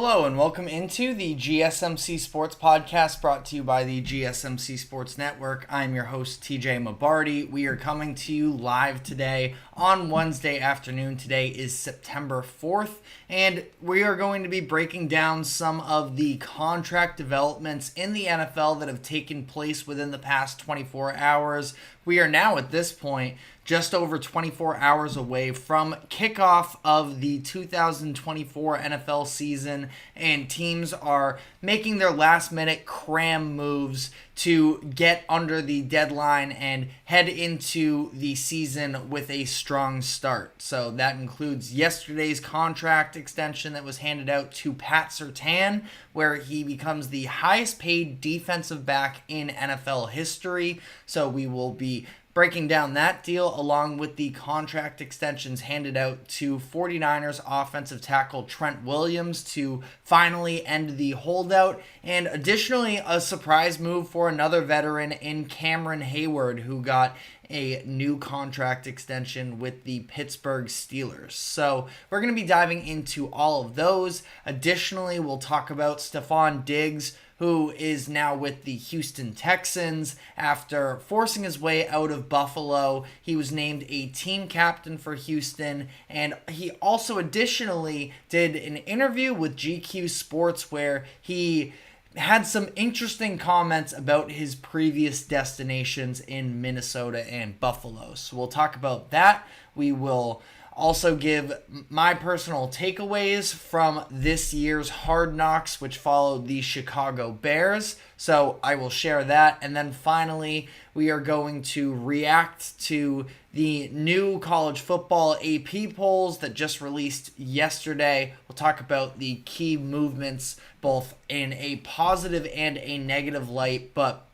Hello and welcome into the GSMC Sports Podcast brought to you by the GSMC Sports Network. I'm your host, TJ Mabardi. We are coming to you live today on Wednesday afternoon. Today is September 4th, and we are going to be breaking down some of the contract developments in the NFL that have taken place within the past 24 hours. We are now at this point just over 24 hours away from kickoff of the 2024 NFL season, and teams are making their last-minute cram moves to get under the deadline and head into the season with a strong start. So that includes yesterday's contract extension that was handed out to Pat Surtain, where he becomes the highest-paid defensive back in NFL history. So we will be breaking down that deal along with the contract extensions handed out to 49ers offensive tackle Trent Williams to finally end the holdout, and additionally a surprise move for another veteran in Cameron Hayward, who got a new contract extension with the Pittsburgh Steelers. So we're going to be diving into all of those. Additionally, we'll talk about Stephon Diggs, who is now with the Houston Texans after forcing his way out of Buffalo. He was named a team captain for Houston, and he also additionally did an interview with GQ Sports where he had some interesting comments about his previous destinations in Minnesota and Buffalo. So we'll talk about that. We will also give my personal takeaways from this year's Hard Knocks, which followed the Chicago Bears. So I will share that. And then finally, we are going to react to the new college football AP polls that just released yesterday. We'll talk about the key movements, both in a positive and a negative light. But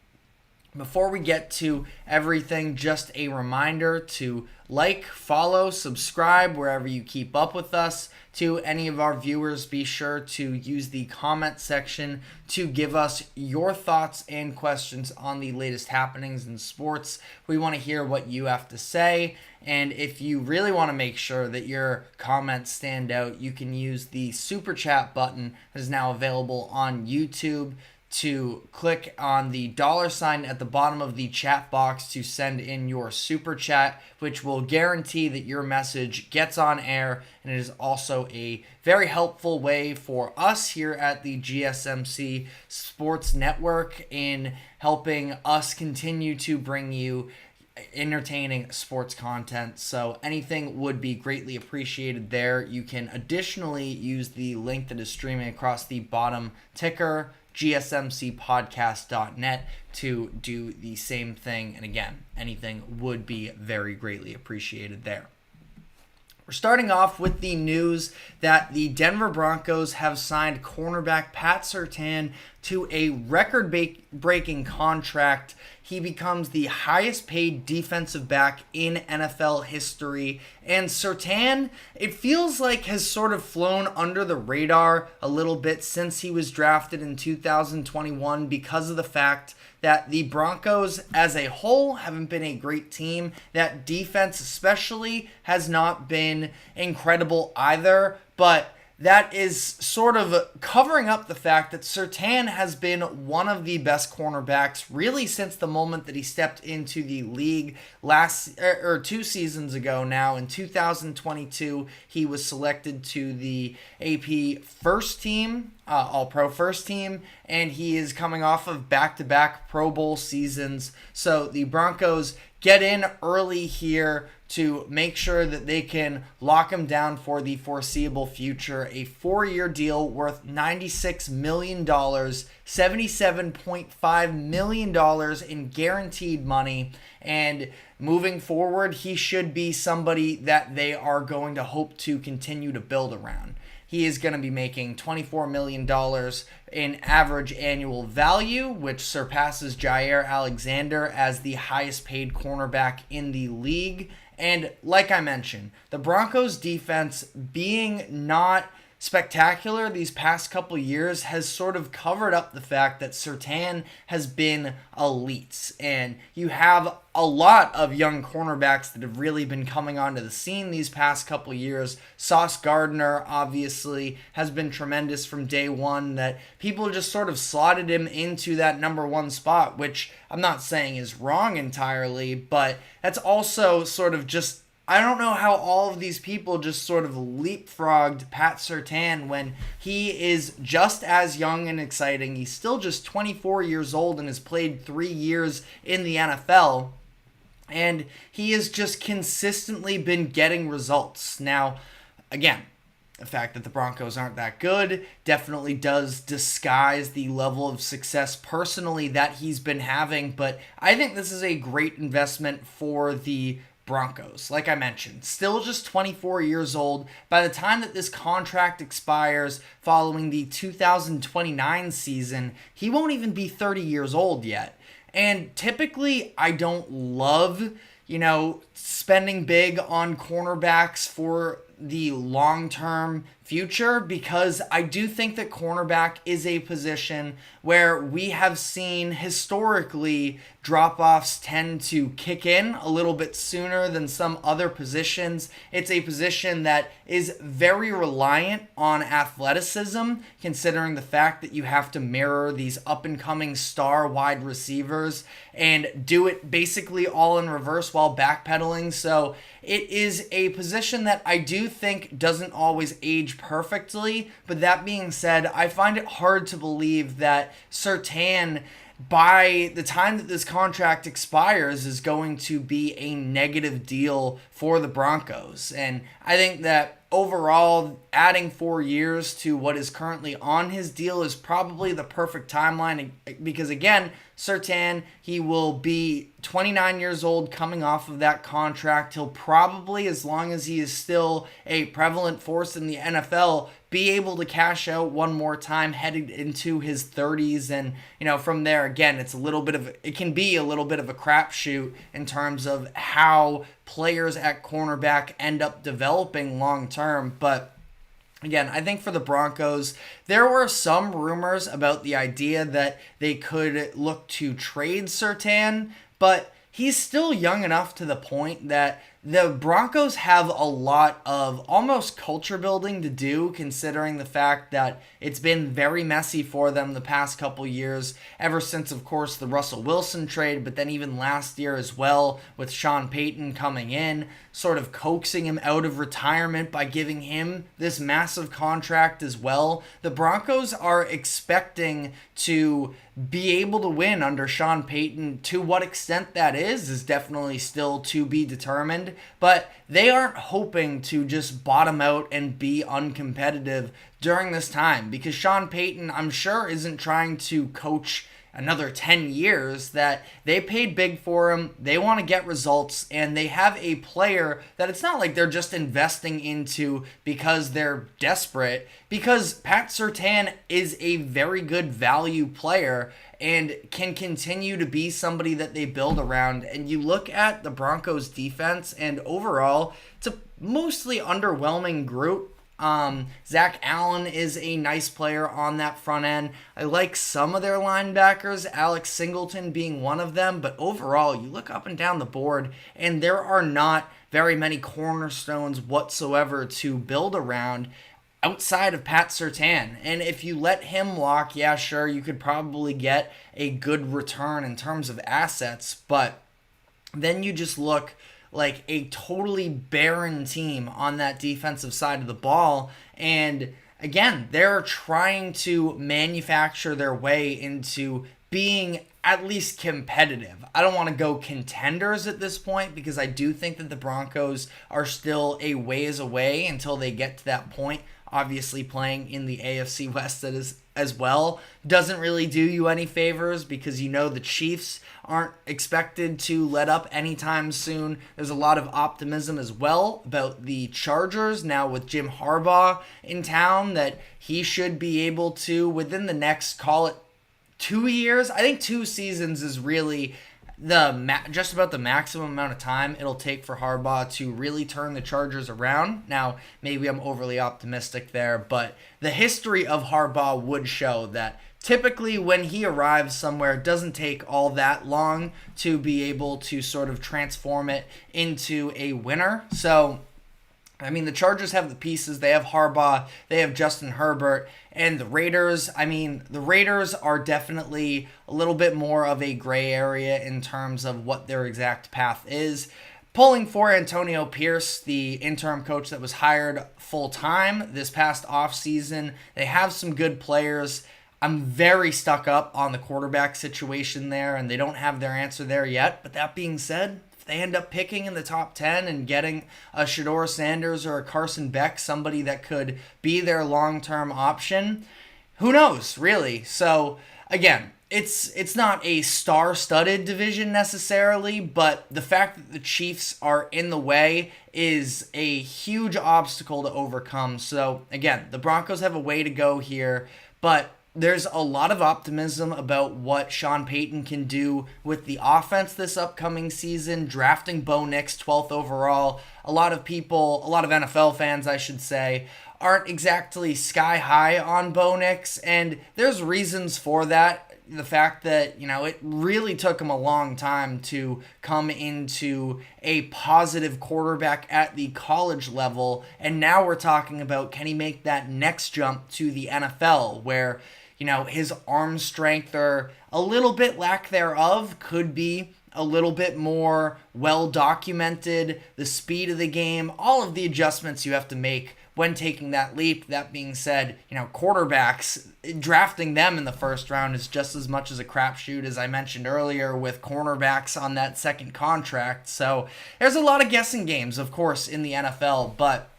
before we get to everything, just a reminder to like, follow, subscribe wherever you keep up with us. To any of our viewers, be sure to use the comment section to give us your thoughts and questions on the latest happenings in sports. We want to hear what you have to say. And if you really want to make sure that your comments stand out, you can use the Super Chat button that is now available on YouTube to click on the $sign at the bottom of the chat box to send in your super chat, which will guarantee that your message gets on air, and it is also a very helpful way for us here at the GSMC Sports Network in helping us continue to bring you entertaining sports content. So anything would be greatly appreciated there. You can additionally use the link that is streaming across the bottom ticker, gsmcpodcast.net, to do the same thing. And again, anything would be very greatly appreciated there. We're starting off with the news that the Denver Broncos have signed cornerback Pat Surtain to a record-breaking contract. He becomes the highest paid defensive back in NFL history. And Surtain, it feels like, has sort of flown under the radar a little bit since he was drafted in 2021 because of the fact that the Broncos as a whole haven't been a great team. That defense especially has not been incredible either, but that is sort of covering up the fact that Surtain has been one of the best cornerbacks really since the moment that he stepped into the league two seasons ago now. In 2022, he was selected to the AP first team, All-Pro first team, and he is coming off of back-to-back Pro Bowl seasons. So the Broncos get in early here to make sure that they can lock him down for the foreseeable future. A 4-year deal worth $96 million, $77.5 million in guaranteed money. And moving forward, he should be somebody that they are going to hope to continue to build around. He is going to be making $24 million in average annual value, which surpasses Jair Alexander as the highest paid cornerback in the league. And like I mentioned, the Broncos defense being not spectacular these past couple years has sort of covered up the fact that Surtain has been elite. And you have a lot of young cornerbacks that have really been coming onto the scene these past couple years. Sauce Gardner, obviously, has been tremendous from day one, that people just sort of slotted him into that number one spot, which I'm not saying is wrong entirely, but that's also sort of just, I don't know how all of these people just sort of leapfrogged Pat Surtain when he is just as young and exciting. He's still just 24 years old and has played 3 years in the NFL. And he has just consistently been getting results. Now, again, the fact that the Broncos aren't that good definitely does disguise the level of success personally that he's been having. But I think this is a great investment for the Broncos. Like I mentioned, still just 24 years old. By the time that this contract expires following the 2029 season, he won't even be 30 years old yet. And typically, I don't love, spending big on cornerbacks for the long-term future, because I do think that cornerback is a position where we have seen historically drop-offs tend to kick in a little bit sooner than some other positions. It's a position that is very reliant on athleticism, considering the fact that you have to mirror these up-and-coming star wide receivers and do it basically all in reverse while backpedaling. So it is a position that I do think doesn't always age perfectly, but that being said, I find it hard to believe that Surtain, by the time that this contract expires, is going to be a negative deal for the Broncos. And I think that overall, adding 4 years to what is currently on his deal is probably the perfect timeline, because again, Surtain, he will be 29 years old coming off of that contract. He'll probably, as long as he is still a prevalent force in the NFL, be able to cash out one more time headed into his 30s. And, from there, again, it can be a little bit of a crapshoot in terms of how players at cornerback end up developing long term. But again, I think for the Broncos, there were some rumors about the idea that they could look to trade Surtain, but he's still young enough to the point that the Broncos have a lot of almost culture building to do, considering the fact that it's been very messy for them the past couple years, ever since, of course, the Russell Wilson trade, but then even last year as well, with Sean Payton coming in, sort of coaxing him out of retirement by giving him this massive contract as well. The Broncos are expecting to be able to win under Sean Payton. To what extent that is definitely still to be determined, but they aren't hoping to just bottom out and be uncompetitive during this time, because Sean Payton, I'm sure, isn't trying to coach another 10 years. That they paid big for him, they want to get results, and they have a player that it's not like they're just investing into because they're desperate, because Pat Surtain is a very good value player and can continue to be somebody that they build around. And you look at the Broncos defense, and overall, it's a mostly underwhelming group. Zach Allen is a nice player on that front end. I like some of their linebackers, Alex Singleton being one of them, but overall, you look up and down the board, and there are not very many cornerstones whatsoever to build around outside of Pat Surtain. And if you let him walk, yeah, sure, you could probably get a good return in terms of assets, but then you just look like a totally barren team on that defensive side of the ball. And again, they're trying to manufacture their way into being at least competitive. I don't want to go contenders at this point, because I do think that the Broncos are still a ways away until they get to that point. Obviously, playing in the AFC West as well doesn't really do you any favors, because the Chiefs aren't expected to let up anytime soon. There's a lot of optimism as well about the Chargers now with Jim Harbaugh in town, that he should be able to, within the next, call it 2 years, I think 2 seasons is really just about the maximum amount of time it'll take for Harbaugh to really turn the Chargers around. Now, maybe I'm overly optimistic there, but the history of Harbaugh would show that typically when he arrives somewhere, it doesn't take all that long to be able to sort of transform it into a winner. So, I mean, the Chargers have the pieces. They have Harbaugh, they have Justin Herbert, and the Raiders, the Raiders are definitely a little bit more of a gray area in terms of what their exact path is. Pulling for Antonio Pierce, the interim coach that was hired full-time this past offseason. They have some good players. I'm very stuck up on the quarterback situation there, and they don't have their answer there yet. But that being said, they end up picking in the top 10 and getting a Shedeur Sanders or a Carson Beck, somebody that could be their long-term option. Who knows, really? So, again, it's not a star-studded division necessarily, but the fact that the Chiefs are in the way is a huge obstacle to overcome. So, again, the Broncos have a way to go here, but there's a lot of optimism about what Sean Payton can do with the offense this upcoming season, drafting Bo Nix 12th overall. A lot of NFL fans, I should say, aren't exactly sky high on Bo Nix, and there's reasons for that. The fact that, it really took him a long time to come into a positive quarterback at the college level, and now we're talking about, can he make that next jump to the NFL, where his arm strength or a little bit lack thereof could be a little bit more well documented, the speed of the game, all of the adjustments you have to make when taking that leap. That being said, quarterbacks, drafting them in the first round is just as much as a crapshoot as I mentioned earlier with cornerbacks on that second contract. So there's a lot of guessing games, of course, in the NFL, but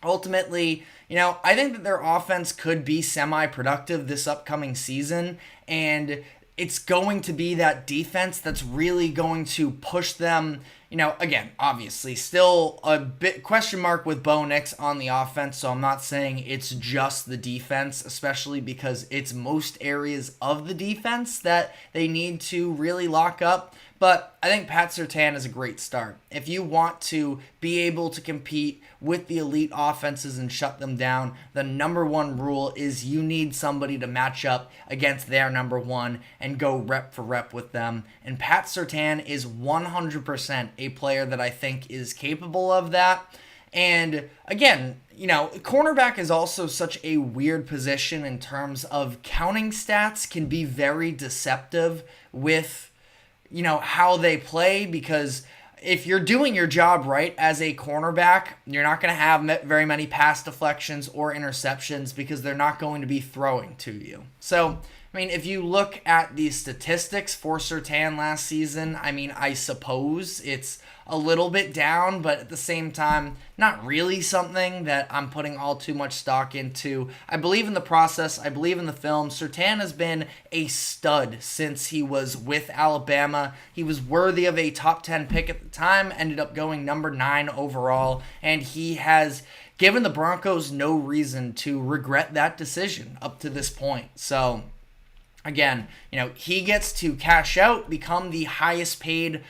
ultimately, I think that their offense could be semi-productive this upcoming season, and it's going to be that defense that's really going to push them. Again, obviously, still a bit question mark with Bo Nix on the offense, so I'm not saying it's just the defense, especially because it's most areas of the defense that they need to really lock up. But I think Pat Surtain is a great start. If you want to be able to compete with the elite offenses and shut them down, the number one rule is you need somebody to match up against their number one and go rep for rep with them. And Pat Surtain is 100% a player that I think is capable of that. And again, cornerback is also such a weird position in terms of counting stats can be very deceptive with how they play, because if you're doing your job right as a cornerback, you're not going to have very many pass deflections or interceptions because they're not going to be throwing to you. So, if you look at the statistics for Surtain last season, I suppose it's a little bit down, but at the same time, not really something that I'm putting all too much stock into. I believe in the process. I believe in the film. Surtain has been a stud since he was with Alabama. He was worthy of a top 10 pick at the time, ended up going number 9 overall, and he has given the Broncos no reason to regret that decision up to this point. So, again, he gets to cash out, become the highest paid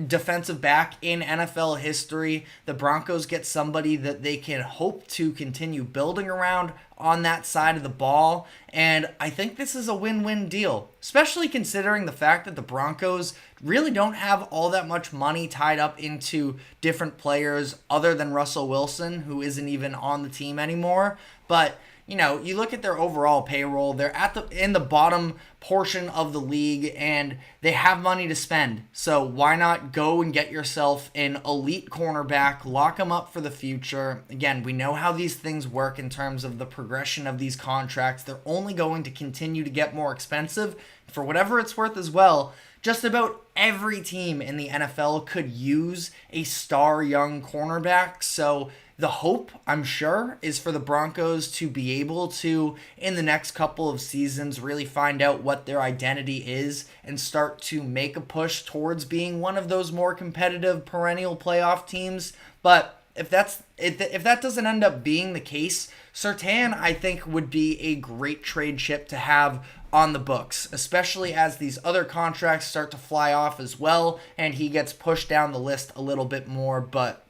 defensive back in NFL history. The Broncos get somebody that they can hope to continue building around on that side of the ball. And I think this is a win-win deal, especially considering the fact that the Broncos really don't have all that much money tied up into different players other than Russell Wilson, who isn't even on the team anymore. But you look at their overall payroll, they're in the bottom portion of the league, and they have money to spend. So why not go and get yourself an elite cornerback, lock them up for the future? Again, we know how these things work in terms of the progression of these contracts. They're only going to continue to get more expensive. For whatever it's worth as well, just about every team in the NFL could use a star young cornerback. So the hope, I'm sure, is for the Broncos to be able to, in the next couple of seasons, really find out what their identity is and start to make a push towards being one of those more competitive perennial playoff teams. But if that doesn't end up being the case, Surtain, I think, would be a great trade chip to have on the books, especially as these other contracts start to fly off as well, and he gets pushed down the list a little bit more. But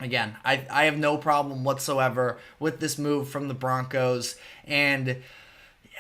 again, I have no problem whatsoever with this move from the Broncos, and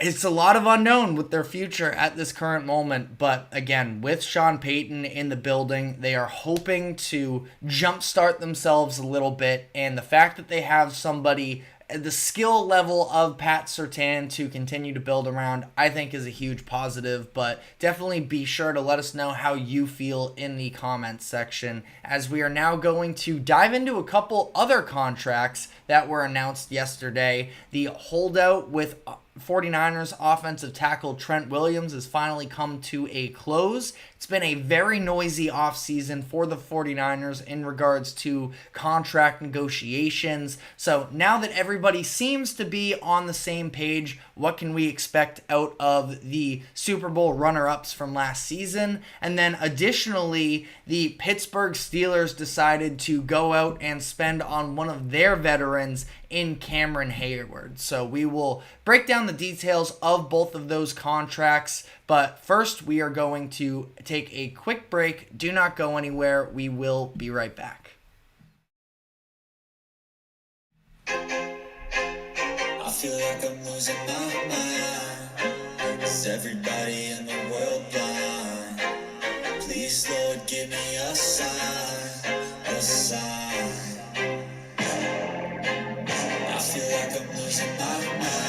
it's a lot of unknown with their future at this current moment. But again, with Sean Payton in the building, they are hoping to jumpstart themselves a little bit, and the fact that they have somebody the skill level of Pat Surtain to continue to build around, I think, is a huge positive. But definitely be sure to let us know how you feel in the comments section, as we are now going to dive into a couple other contracts that were announced yesterday. The holdout with 49ers offensive tackle Trent Williams has finally come to a close. It's been a very noisy offseason for the 49ers in regards to contract negotiations. So now that everybody seems to be on the same page, what can we expect out of the Super Bowl runner-ups from last season? And then additionally, the Pittsburgh Steelers decided to go out and spend on one of their veterans in Cameron Hayward. So we will break down the details of both of those contracts. But first, we are going to take a quick break. Do not go anywhere. We will be right back. I feel like I'm losing my mind. Is everybody in the world blind? Please, Lord, give me a sign, a sign. I feel like I'm losing my mind.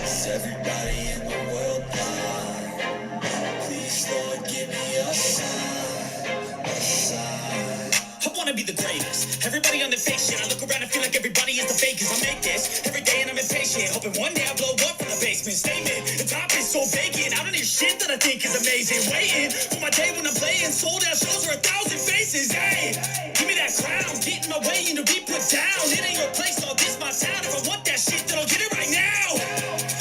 Is everybody in the world blind? Please, Lord, give me a sign, a sign. I wanna be the greatest. Everybody on the fake shit. I look around and feel like everybody is the fakest. I make this every day and I'm impatient, hoping one day I blow up from the basement. Statement, the top is so vacant. I don't hear shit that I think is amazing. Waiting for my day when I'm playing. Sold out shows for 1,000 faces. Hey, give me that crown. Get in my way and to be put down. It ain't your place, all this my town. If I want that shit, then I'll get it right now.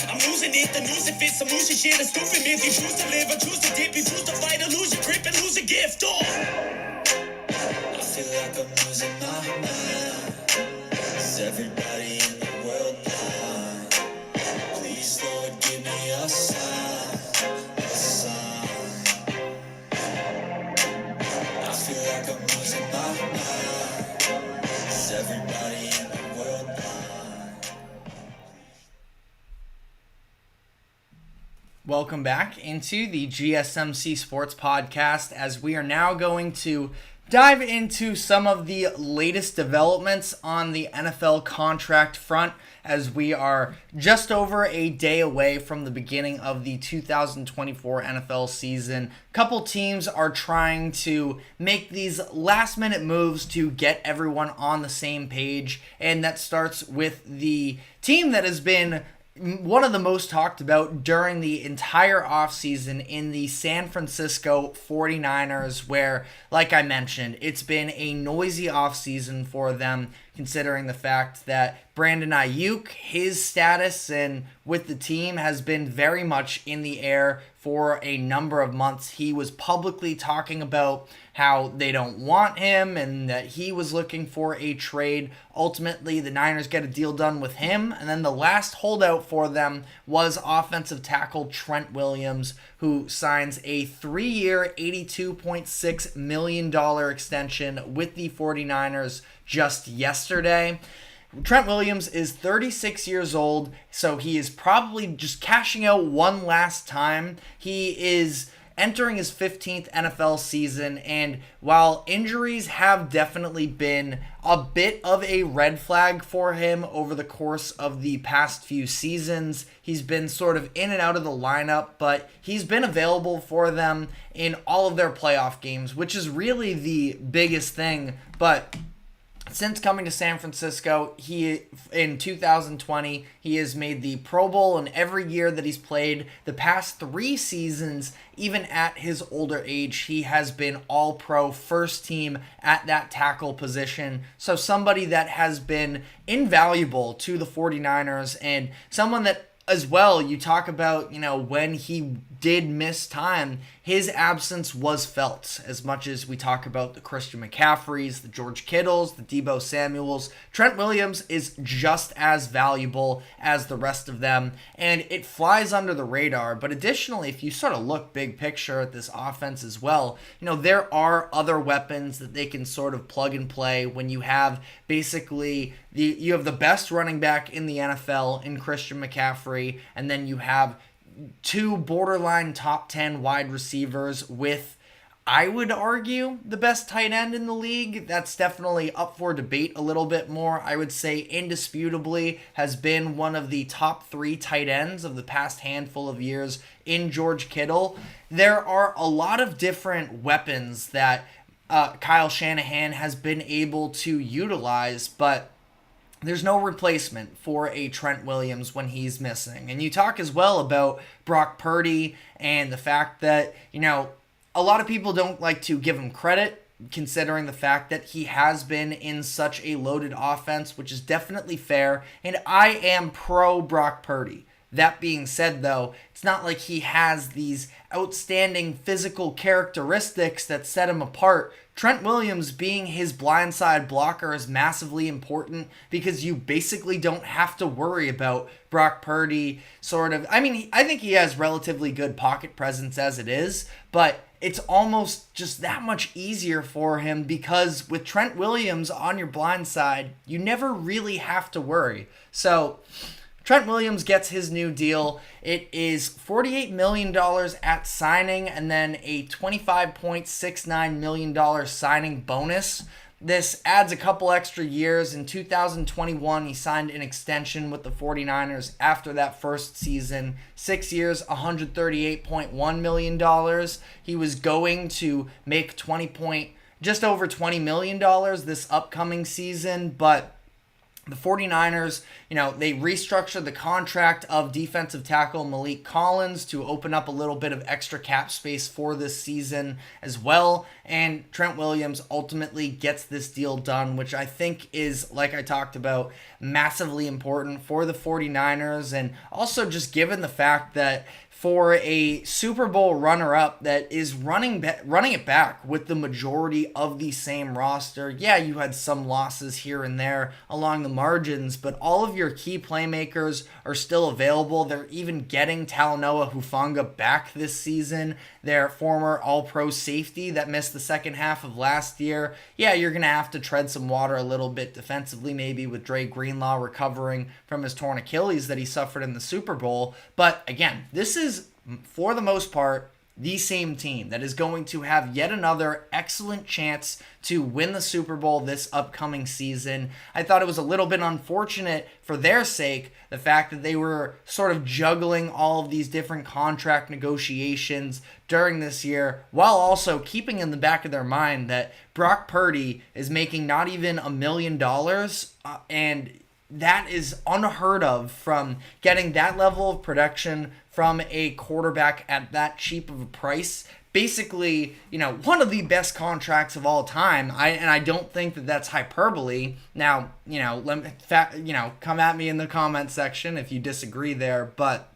I'm losing it, the news if it's some losing shit. A stupid myth, you choose to live or choose to dip. You choose to fight or lose your grip and lose a gift. I feel like I'm losing my mind. Is everybody in the world blind? Please, Lord, give me a sign, a sign. I feel like I'm losing my mind. Is everybody in the world blind? Welcome back into the GSMC Sports Podcast, as we are now going to dive into some of the latest developments on the NFL contract front, as we are just over a day away from the beginning of the 2024 NFL season. A couple teams are trying to make these last-minute moves to get everyone on the same page, and that starts with the team that has been one of the most talked about during the entire offseason in the San Francisco 49ers, where, like I mentioned, it's been a noisy offseason for them, considering the fact that Brandon Ayuk, his status and with the team has been very much in the air for a number of months. He was publicly talking about how they don't want him and that he was looking for a trade. Ultimately, the Niners get a deal done with him, and then the last holdout for them was offensive tackle Trent Williams, who signs a 3-year, $82.6 million extension with the 49ers just yesterday. Trent Williams is 36 years old, so he is probably just cashing out one last time. He is entering his 15th NFL season, and while injuries have definitely been a bit of a red flag for him over the course of the past few seasons, he's been sort of in and out of the lineup, but he's been available for them in all of their playoff games, which is really the biggest thing. But since coming to San Francisco, in 2020, he has made the Pro Bowl in every year that he's played. The past 3 seasons, even at his older age, he has been all-pro first team at that tackle position. So somebody that has been invaluable to the 49ers and someone that as well, you talk about, when he did miss time, his absence was felt. As much as we talk about the Christian McCaffreys, the George Kittles, the Deebo Samuels, Trent Williams is just as valuable as the rest of them, and it flies under the radar. But additionally, if you sort of look big picture at this offense as well, there are other weapons that they can sort of plug and play when you have basically you have the best running back in the NFL in Christian McCaffrey, and then you have two borderline top 10 wide receivers with, I would argue, the best tight end in the league. That's definitely up for debate a little bit more. I would say indisputably has been one of the top 3 tight ends of the past handful of years in George Kittle. There are a lot of different weapons that Kyle Shanahan has been able to utilize, but there's no replacement for a Trent Williams when he's missing. And you talk as well about Brock Purdy and the fact that, a lot of people don't like to give him credit, considering the fact that he has been in such a loaded offense, which is definitely fair. And I am pro Brock Purdy. That being said, though, it's not like he has these outstanding physical characteristics that set him apart. Trent Williams being his blindside blocker is massively important because you basically don't have to worry about Brock Purdy I think he has relatively good pocket presence as it is, but it's almost just that much easier for him because with Trent Williams on your blind side, you never really have to worry. So Trent Williams gets his new deal. It is $48 million at signing and then a $25.69 million signing bonus. This adds a couple extra years. In 2021, he signed an extension with the 49ers after that first season. 6 years, $138.1 million. He was going to make just over $20 million this upcoming season, but the 49ers, they restructured the contract of defensive tackle Malik Collins to open up a little bit of extra cap space for this season as well. And Trent Williams ultimately gets this deal done, which I think is, like I talked about, massively important for the 49ers. And also just given the fact that for a Super Bowl runner-up that is running it back with the majority of the same roster. Yeah, you had some losses here and there along the margins, but all of your key playmakers are still available. They're even getting Talanoa Hufanga back this season, their former All-Pro safety that missed the second half of last year. Yeah, you're going to have to tread some water a little bit defensively, maybe with Dre Greenlaw recovering from his torn Achilles that he suffered in the Super Bowl. But again, this is, for the most part, the same team that is going to have yet another excellent chance to win the Super Bowl this upcoming season. I thought it was a little bit unfortunate for their sake, the fact that they were sort of juggling all of these different contract negotiations during this year, while also keeping in the back of their mind that Brock Purdy is making not even $1 million, and that is unheard of from getting that level of production from a quarterback at that cheap of a price. Basically, one of the best contracts of all time. I don't think that that's hyperbole. Now, come at me in the comment section if you disagree there, but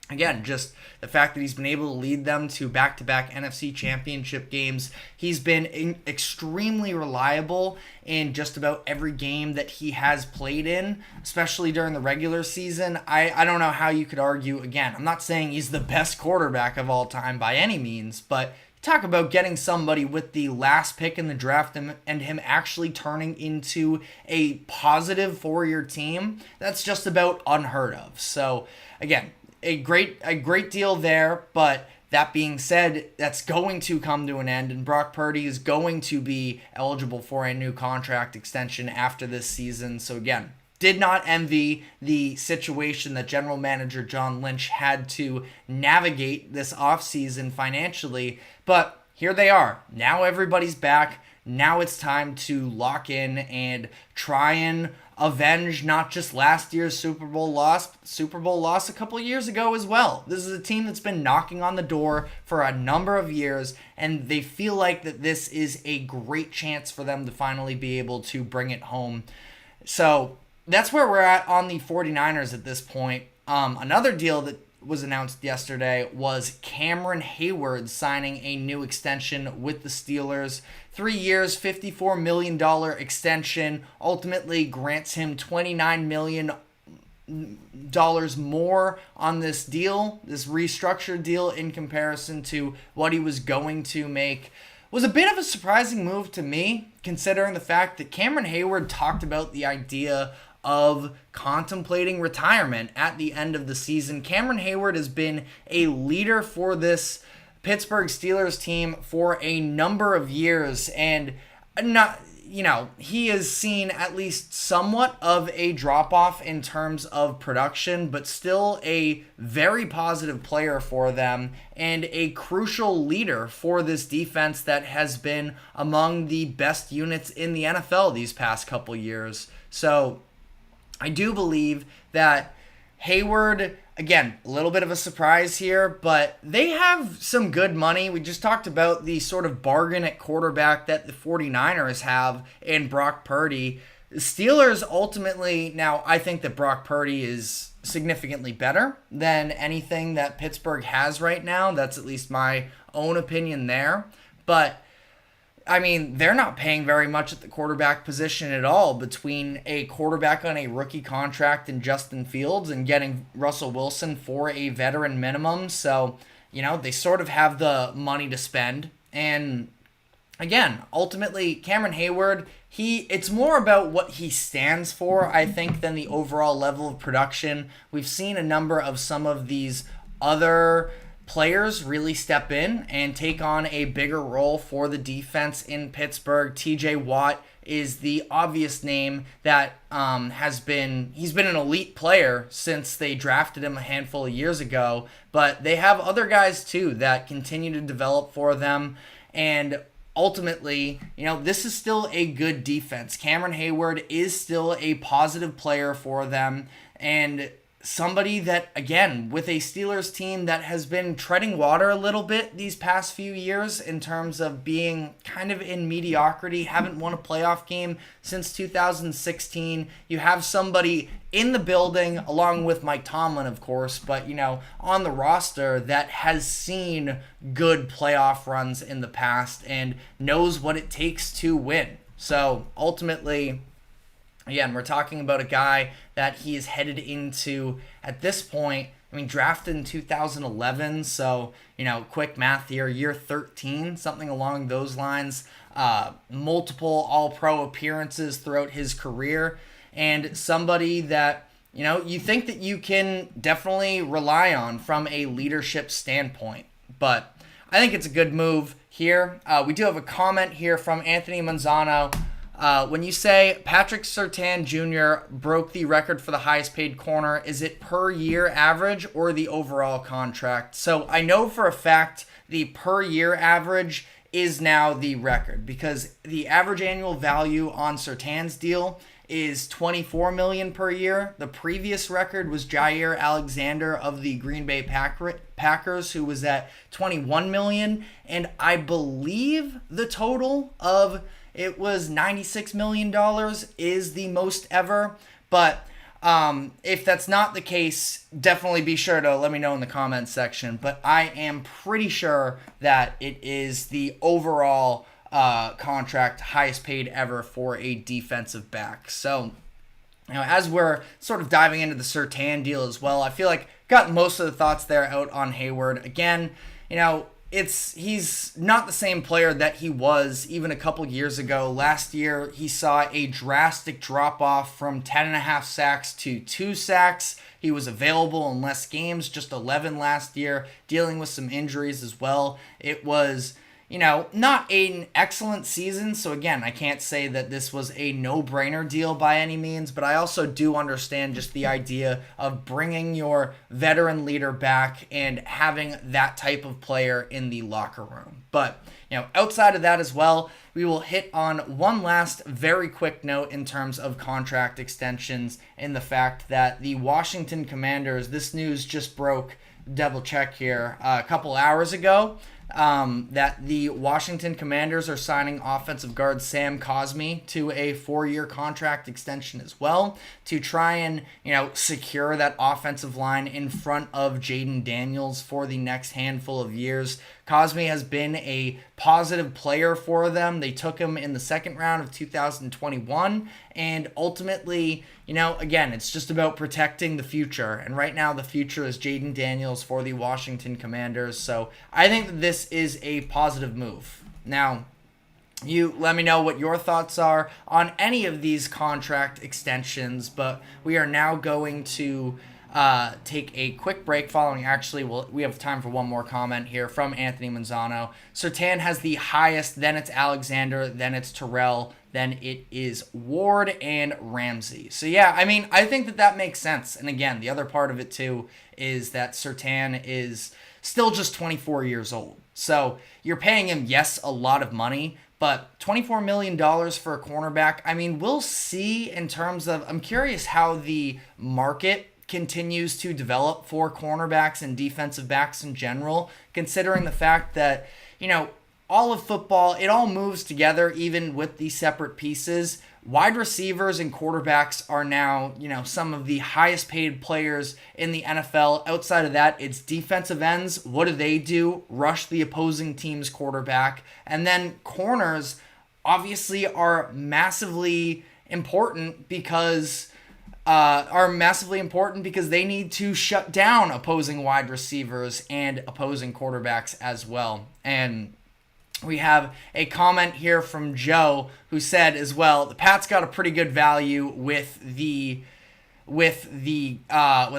again, just the fact that he's been able to lead them to back-to-back NFC championship games. He's been extremely reliable in just about every game that he has played in, especially during the regular season. I don't know how you could argue. Again, I'm not saying he's the best quarterback of all time by any means, but talk about getting somebody with the last pick in the draft and him actually turning into a positive for your team. That's just about unheard of. So, again, a great deal there, but that being said, that's going to come to an end, and Brock Purdy is going to be eligible for a new contract extension after this season. So again, did not envy the situation that general manager John Lynch had to navigate this offseason financially, but here they are. Now everybody's back. Now it's time to lock in and try and avenge not just last year's Super Bowl loss a couple of years ago as well. This is a team that's been knocking on the door for a number of years, and they feel like that this is a great chance for them to finally be able to bring it home. So that's where we're at on the 49ers at this point. Another deal that was announced yesterday was Cameron Hayward signing a new extension with the Steelers. 3 years, $54 million extension, ultimately grants him $29 million more on this deal, this restructured deal, in comparison to what he was going to make. Was a bit of a surprising move to me, considering the fact that Cameron Hayward talked about the idea of contemplating retirement at the end of the season. Cameron Hayward has been a leader for this Pittsburgh Steelers team for a number of years, and he has seen at least somewhat of a drop-off in terms of production, but still a very positive player for them and a crucial leader for this defense that has been among the best units in the NFL these past couple years. So I do believe that Hayward, again, a little bit of a surprise here, but they have some good money. We just talked about the sort of bargain at quarterback that the 49ers have in Brock Purdy. The Steelers ultimately, now I think that Brock Purdy is significantly better than anything that Pittsburgh has right now. That's at least my own opinion there. But I mean, they're not paying very much at the quarterback position at all, between a quarterback on a rookie contract in Justin Fields and getting Russell Wilson for a veteran minimum. So, they sort of have the money to spend. And again, ultimately, Cameron Hayward, it's more about what he stands for, I think, than the overall level of production. We've seen a number of some of these other players really step in and take on a bigger role for the defense in Pittsburgh. TJ Watt is the obvious name that he's been an elite player since they drafted him a handful of years ago, but they have other guys too that continue to develop for them. And ultimately, this is still a good defense. Cameron Hayward is still a positive player for them, and somebody that, again, with a Steelers team that has been treading water a little bit these past few years in terms of being kind of in mediocrity, haven't won a playoff game since 2016. You have somebody in the building, along with Mike Tomlin, of course, but, on the roster that has seen good playoff runs in the past and knows what it takes to win. So, ultimately, again, we're talking about a guy that he is headed into, at this point, drafted in 2011, so, quick math here, year 13, something along those lines. Multiple All-Pro appearances throughout his career, and somebody that, you think that you can definitely rely on from a leadership standpoint. But I think it's a good move here. We do have a comment here from Anthony Manzano. When you say Patrick Surtain Jr. broke the record for the highest paid corner, is it per year average or the overall contract? So I know for a fact the per year average is now the record, because the average annual value on Surtain's deal is $24 million per year. The previous record was Jair Alexander of the Green Bay Packers, who was at $21 million, and I believe the total of it was $96 million is the most ever. But if that's not the case, definitely be sure to let me know in the comments section. But I am pretty sure that it is the overall contract highest paid ever for a defensive back. So, as we're sort of diving into the Surtain deal as well, I feel like got most of the thoughts there out on Hayward. Again, he's not the same player that he was even a couple years ago. Last year, he saw a drastic drop-off from 10.5 sacks to 2 sacks. He was available in less games, just 11 last year, dealing with some injuries as well. It was, not an excellent season. So again, I can't say that this was a no-brainer deal by any means, but I also do understand just the idea of bringing your veteran leader back and having that type of player in the locker room. But, outside of that as well, we will hit on one last very quick note in terms of contract extensions, and the fact that the Washington Commanders, this news just broke, double check here, a couple hours ago, that the Washington Commanders are signing offensive guard Sam Cosmi to a 4-year contract extension as well to try and, secure that offensive line in front of Jaden Daniels for the next handful of years. Cosmi has been a positive player for them. They took him in the second round of 2021, and ultimately, again, it's just about protecting the future. And right now, the future is Jaden Daniels for the Washington Commanders. So I think that this is a positive move. Now, you let me know what your thoughts are on any of these contract extensions, but we are now going to take a quick break following. Actually, we have time for one more comment here from Anthony Manzano. Surtain has the highest, then it's Alexander, then it's Terrell, then it is Ward and Ramsey. So yeah, I think that makes sense. And again, the other part of it too is that Surtain is still just 24 years old. So you're paying him, yes, a lot of money, but $24 million for a cornerback, we'll see in terms of, I'm curious how the market continues to develop for cornerbacks and defensive backs in general, considering the fact that, all of football, it all moves together even with the separate pieces. Wide receivers and quarterbacks are now, some of the highest paid players in the NFL. Outside of that, it's defensive ends. What do? Rush the opposing team's quarterback. And then corners obviously are massively important because they need to shut down opposing wide receivers and opposing quarterbacks as well. And we have a comment here from Joe who said as well, the Pats got a pretty good value with a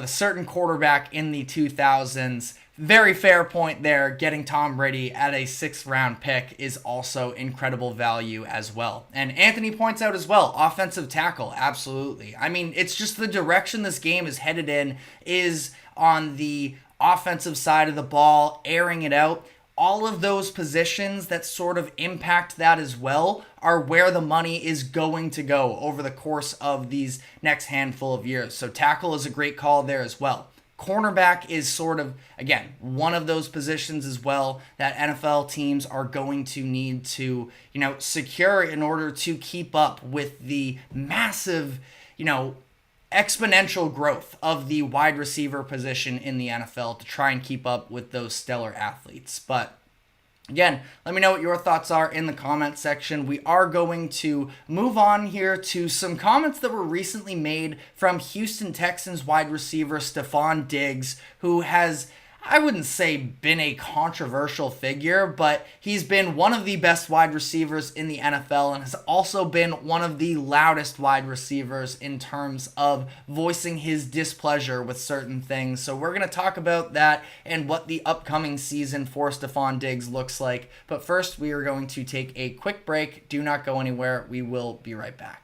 certain quarterback in the 2000s. Very fair point there. Getting Tom Brady at a 6th round pick is also incredible value as well. And Anthony points out as well, offensive tackle, absolutely. It's just the direction this game is headed in is on the offensive side of the ball, airing it out. All of those positions that sort of impact that as well are where the money is going to go over the course of these next handful of years. So tackle is a great call there as well. Cornerback is sort of, again, one of those positions as well that NFL teams are going to need to, secure in order to keep up with the massive, exponential growth of the wide receiver position in the NFL to try and keep up with those stellar athletes. But again, let me know what your thoughts are in the comment section. We are going to move on here to some comments that were recently made from Houston Texans wide receiver Stefon Diggs, who has, I wouldn't say been a controversial figure, but he's been one of the best wide receivers in the NFL and has also been one of the loudest wide receivers in terms of voicing his displeasure with certain things. So we're going to talk about that and what the upcoming season for Stefon Diggs looks like. But first, we are going to take a quick break. Do not go anywhere. We will be right back.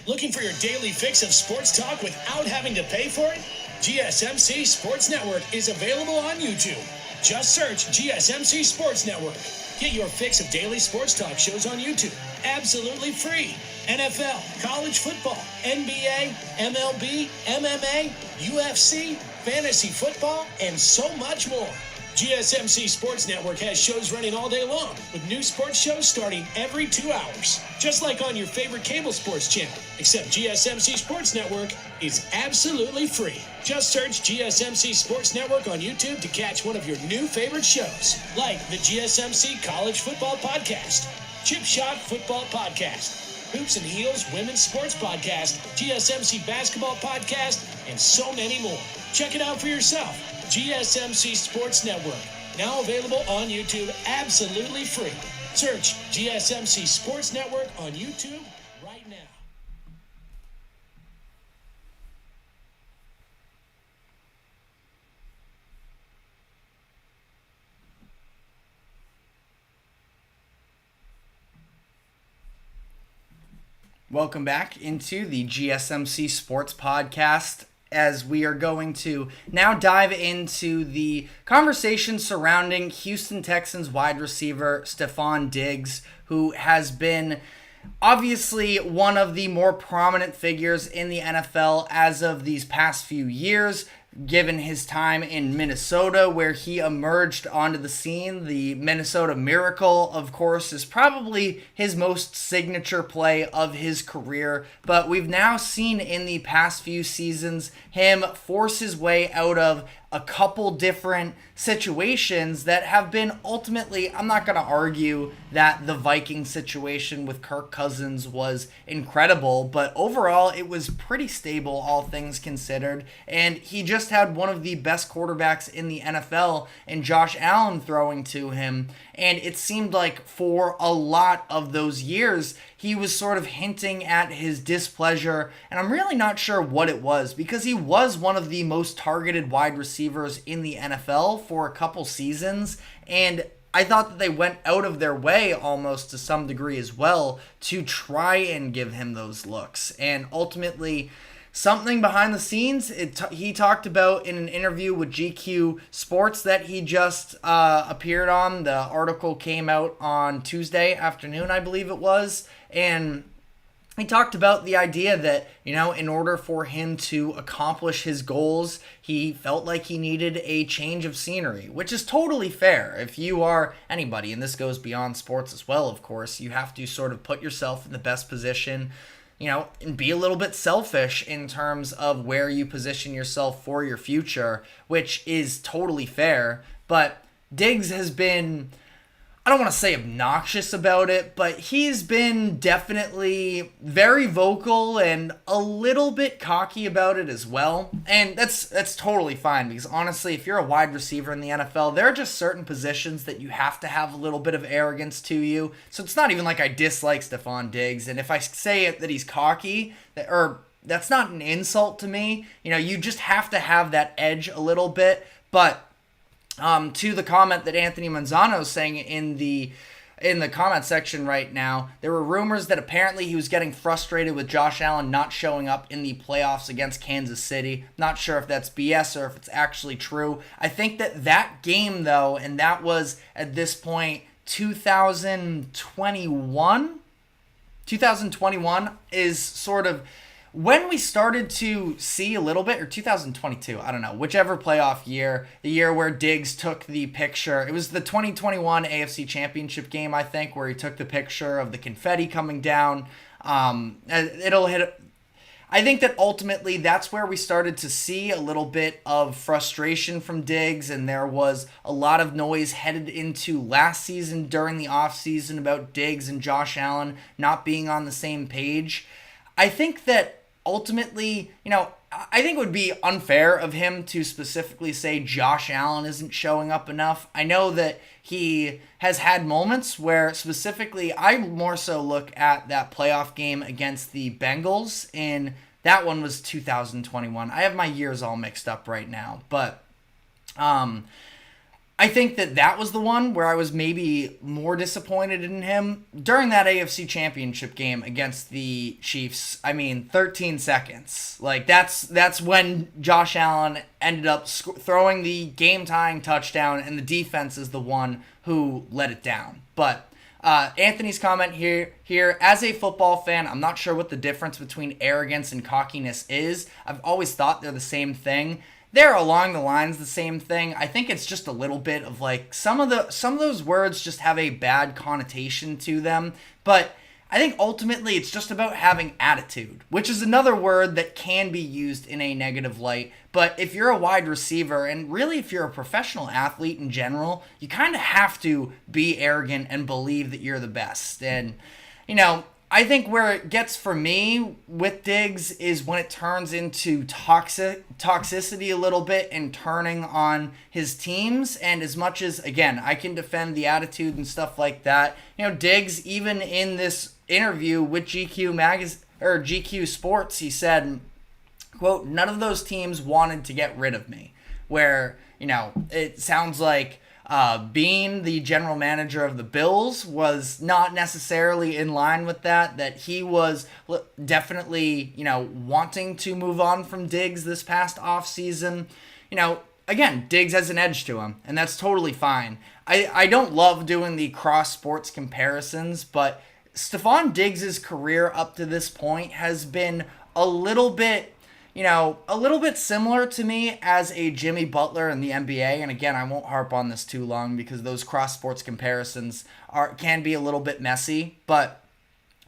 Looking for your daily fix of sports talk without having to pay for it? GSMC Sports Network is available on YouTube. Just search GSMC Sports Network. Get your fix of daily sports talk shows on YouTube. Absolutely free. NFL, college football, NBA, MLB, MMA, UFC, fantasy football, and so much more. GSMC Sports Network has shows running all day long, with new sports shows starting every 2 hours. Just like on your favorite cable sports channel, except GSMC Sports Network is absolutely free. Just search GSMC Sports Network on YouTube to catch one of your new favorite shows, like the GSMC College Football Podcast, Chip Shot Football Podcast, Hoops and Heels Women's Sports Podcast, GSMC Basketball Podcast, and so many more. Check it out for yourself. GSMC Sports Network, now available on YouTube absolutely free. Search GSMC Sports Network on YouTube right now. Welcome back into the GSMC Sports Podcast, as we are going to now dive into the conversation surrounding Houston Texans wide receiver Stefon Diggs, who has been obviously one of the more prominent figures in the NFL as of these past few years. given his time in Minnesota, where he emerged onto the scene. The Minnesota Miracle, of course, is probably his most signature play of his career, but we've now seen in the past few seasons him force his way out of a couple different situations that have been ultimately, I'm not going to argue that the Viking situation with Kirk Cousins was incredible, but overall it was pretty stable, all things considered, and he just had one of the best quarterbacks in the NFL in Josh Allen throwing to him, and it seemed like for a lot of those years he was sort of hinting at his displeasure, and I'm really not sure what it was, because he was one of the most targeted wide receivers in the NFL for a couple seasons, and I thought that they went out of their way almost to some degree as well to try and give him those looks, and ultimately something behind the scenes, he talked about in an interview with GQ Sports that he just appeared on. The article came out on Tuesday afternoon, I believe it was, and he talked about the idea that, in order for him to accomplish his goals, he felt like he needed a change of scenery, which is totally fair. If you are anybody, and this goes beyond sports as well, of course, you have to sort of put yourself in the best position, and be a little bit selfish in terms of where you position yourself for your future, which is totally fair. But Diggs has been, I don't want to say obnoxious about it, but he's been definitely very vocal and a little bit cocky about it as well. And that's totally fine, because honestly, if you're a wide receiver in the NFL, there are just certain positions that you have to have a little bit of arrogance to you. So it's not even like I dislike Stephon Diggs. And if I say that he's cocky, that's not an insult to me. You just have to have that edge a little bit. But to the comment that Anthony Manzano is saying in the comment section right now, there were rumors that apparently he was getting frustrated with Josh Allen not showing up in the playoffs against Kansas City. Not sure if that's BS or if it's actually true. I think that game, though, and that was at this point 2021, is sort of when we started to see a little bit, or 2022, I don't know, whichever playoff year, the year where Diggs took the picture. It was the 2021 AFC Championship game, I think, where he took the picture of the confetti coming down. It'll hit. I think that ultimately that's where we started to see a little bit of frustration from Diggs, and there was a lot of noise headed into last season during the offseason about Diggs and Josh Allen not being on the same page. I think that ultimately, I think it would be unfair of him to specifically say Josh Allen isn't showing up enough. I know that he has had moments where specifically I more so look at that playoff game against the Bengals, and that one was 2021. I have my years all mixed up right now, but I think that was the one where I was maybe more disappointed in him. During that AFC Championship game against the Chiefs, 13 seconds. Like, that's when Josh Allen ended up throwing the game-tying touchdown, and the defense is the one who let it down. But Anthony's comment here, as a football fan, I'm not sure what the difference between arrogance and cockiness is. I've always thought they're the same thing. They're along the lines the same thing. I think it's just a little bit of like some of those words just have a bad connotation to them, but I think ultimately it's just about having attitude, which is another word that can be used in a negative light. But if you're a wide receiver, and really if you're a professional athlete in general, you kind of have to be arrogant and believe that you're the best. And I think where it gets for me with Diggs is when it turns into toxicity a little bit and turning on his teams. And as much as, again, I can defend the attitude and stuff like that, Diggs, even in this interview with GQ Sports, he said, quote, "None of those teams wanted to get rid of me," where, it sounds like being the general manager of the Bills was not necessarily in line with that he was definitely, wanting to move on from Diggs this past offseason. Again, Diggs has an edge to him, and that's totally fine. I don't love doing the cross-sports comparisons, but Stephon Diggs' career up to this point has been a little bit, a little bit similar to me as a Jimmy Butler in the NBA. And again, I won't harp on this too long because those cross-sports comparisons can be a little bit messy. But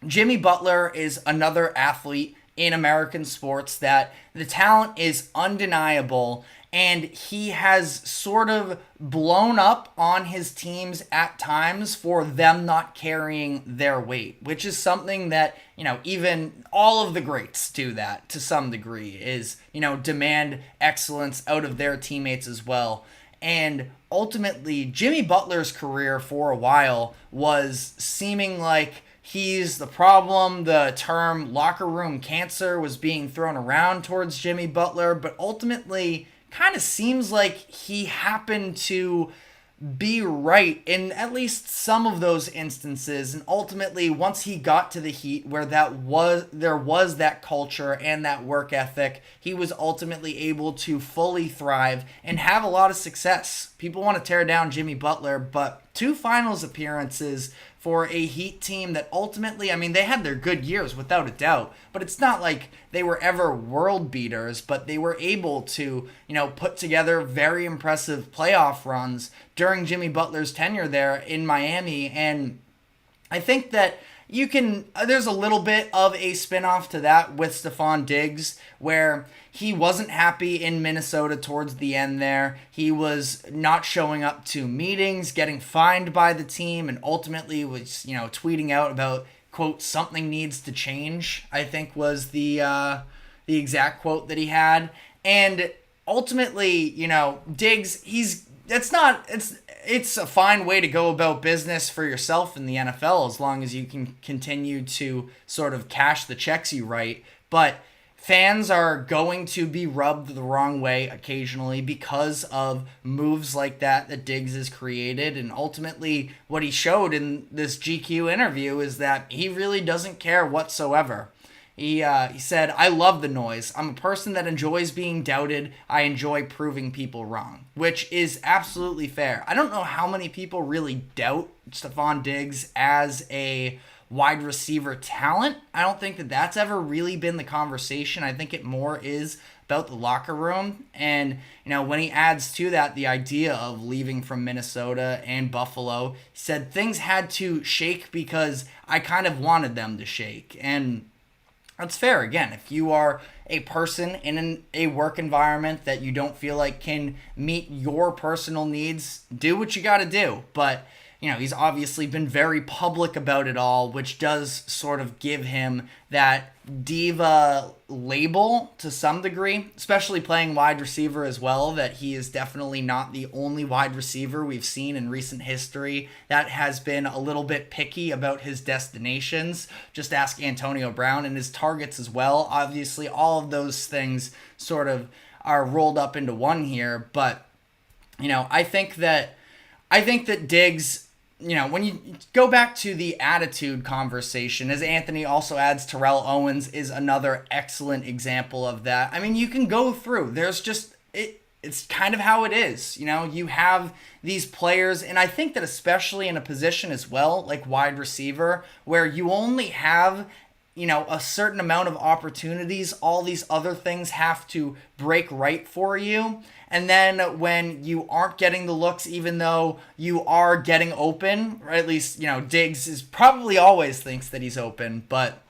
Jimmy Butler is another athlete in American sports that the talent is undeniable, and he has sort of blown up on his teams at times for them not carrying their weight, which is something that, even all of the greats do that to some degree, is, demand excellence out of their teammates as well. And ultimately, Jimmy Butler's career for a while was seeming like he's the problem. The term locker room cancer was being thrown around towards Jimmy Butler, but ultimately kind of seems like he happened to be right in at least some of those instances. And ultimately, once he got to the Heat, where there was that culture and that work ethic, he was ultimately able to fully thrive and have a lot of success. People want to tear down Jimmy Butler, but 2 finals appearances for a Heat team that ultimately, they had their good years without a doubt, but it's not like they were ever world beaters, but they were able to, put together very impressive playoff runs during Jimmy Butler's tenure there in Miami. And I think that there's a little bit of a spinoff to that with Stephon Diggs, where he wasn't happy in Minnesota towards the end there. He was not showing up to meetings, getting fined by the team, and ultimately was, tweeting out about, quote, something needs to change, I think was the exact quote that he had. And ultimately, Diggs, it's a fine way to go about business for yourself in the NFL as long as you can continue to sort of cash the checks you write. But fans are going to be rubbed the wrong way occasionally because of moves like that Diggs has created. And ultimately, what he showed in this GQ interview is that he really doesn't care whatsoever. He said, "I love the noise. I'm a person that enjoys being doubted. I enjoy proving people wrong," which is absolutely fair. I don't know how many people really doubt Stephon Diggs as a wide receiver talent. I don't think that that's ever really been the conversation. I think it more is about the locker room. And, when he adds to that the idea of leaving from Minnesota and Buffalo, he said things had to shake because I kind of wanted them to shake. And that's fair. Again, if you are a person in a work environment that you don't feel like can meet your personal needs, do what you got to do. But, he's obviously been very public about it all, which does sort of give him that diva label to some degree, especially playing wide receiver as well, that he is definitely not the only wide receiver we've seen in recent history that has been a little bit picky about his destinations. Just ask Antonio Brown, and his targets as well. Obviously, all of those things sort of are rolled up into one here, but I think that Diggs, when you go back to the attitude conversation, as Anthony also adds, Terrell Owens is another excellent example of that. You can go through. There's just, it's kind of how it is. You have these players, and I think that especially in a position as well, like wide receiver, where you only have a certain amount of opportunities, all these other things have to break right for you. And then when you aren't getting the looks, even though you are getting open, or at least, Diggs is probably always thinks that he's open, but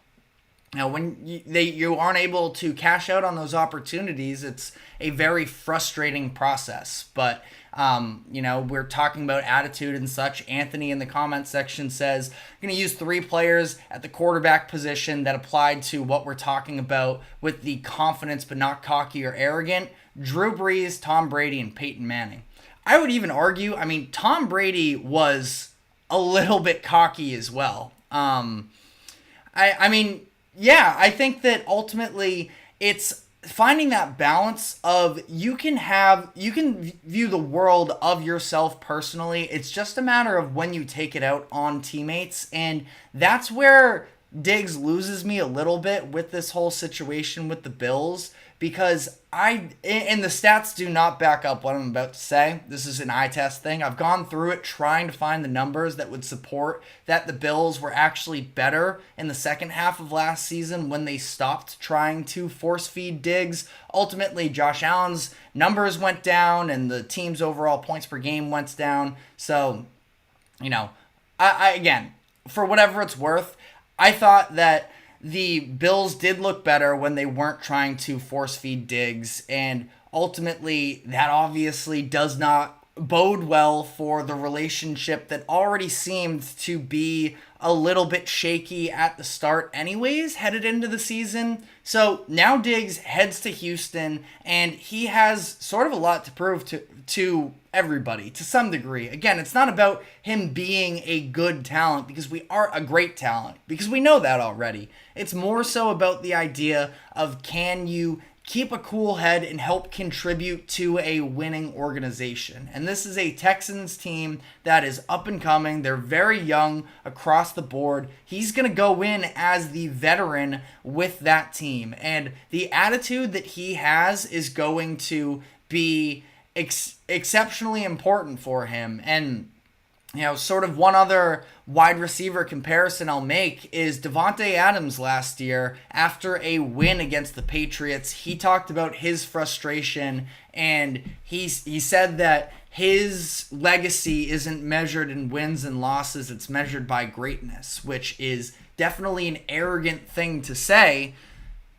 when you aren't able to cash out on those opportunities, it's a very frustrating process. But we're talking about attitude and such. Anthony in the comment section says, I'm going to use 3 players at the quarterback position that applied to what we're talking about with the confidence but not cocky or arrogant. Drew Brees, Tom Brady, and Peyton Manning. I would even argue, Tom Brady was a little bit cocky as well. I think that ultimately it's finding that balance of you can view the world of yourself personally. It's just a matter of when you take it out on teammates. And that's where Diggs loses me a little bit with this whole situation with the Bills, because and the stats do not back up what I'm about to say. This is an eye test thing. I've gone through it trying to find the numbers that would support that the Bills were actually better in the second half of last season when they stopped trying to force feed Diggs. Ultimately, Josh Allen's numbers went down and the team's overall points per game went down. So, I again, for whatever it's worth, I thought that the Bills did look better when they weren't trying to force feed Diggs, and ultimately that obviously does not bode well for the relationship that already seemed to be a little bit shaky at the start anyways, headed into the season. So now Diggs heads to Houston, and he has sort of a lot to prove to everybody to some degree. Again, it's not about him being a good talent, because we are a great talent, because we know that already. It's more so about the idea of, can you keep a cool head and help contribute to a winning organization? And this is a Texans team that is up and coming. They're very young across the board. He's going to go in as the veteran with that team. And the attitude that he has is going to be exceptionally important for him. And sort of one other wide receiver comparison I'll make is Devontae Adams last year. After a win against the Patriots, he talked about his frustration, and he said that his legacy isn't measured in wins and losses, it's measured by greatness, which is definitely an arrogant thing to say.